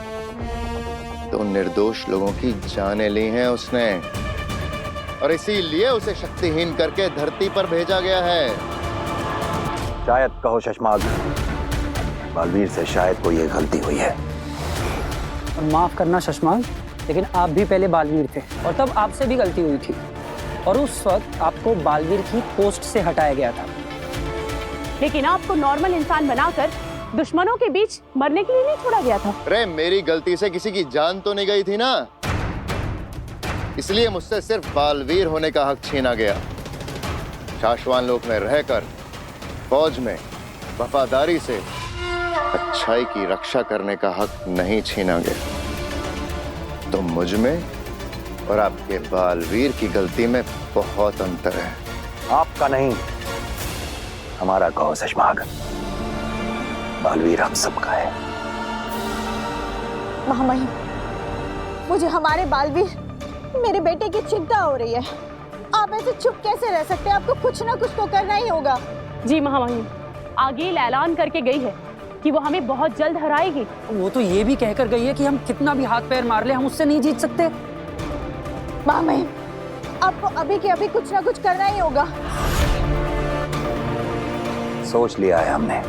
तो निर्दोष लोगों की जानें ली हैं उसने, और इसीलिए उसे शक्तिहीन करके धरती पर भेजा गया है। शायद कहो शशमाग, बालवीर से शायद कोई ये गलती हुई है। माफ करना शशमाग, लेकिन आप भी पहले बालवीर थे और तब आपसे भी गलती हुई थी, और उस वक्त आपको बालवीर की पोस्ट से हटाया गया था। लेकिन आपको नॉर्मल इंसान बनाकर दुश्मनों के बीच मरने के लिए नहीं छोड़ा गया था। अरे मेरी गलती से किसी की जान तो नहीं गई थी ना, इसलिए मुझसे सिर्फ बालवीर होने का हक छीना गया। शाश्वान लोक में रहकर फौज में वफादारी से अच्छाई की रक्षा करने का हक नहीं छीना गया। तो मुझ में और आपके बालवीर की गलती में बहुत अंतर है। आपका नहीं, हमारा कहो शशमाग। बालवीर हम सबका है। महामहिम, मुझे हमारे बालवीर, मेरे बेटे की चिंता हो रही है। आप ऐसे चुप कैसे रह सकते हैं? आपको कुछ ना कुछ तो करना ही होगा। जी महामहिम, आगिल ऐलान करके गई है कि वो हमें बहुत जल्द हराएगी। वो तो ये भी कहकर गई है कि हम कितना भी हाथ पैर मार ले, हम उससे नहीं जीत सकते। महामहिम, आपको अभी के अभी कुछ ना कुछ करना ही होगा। सोच लिया है हमने।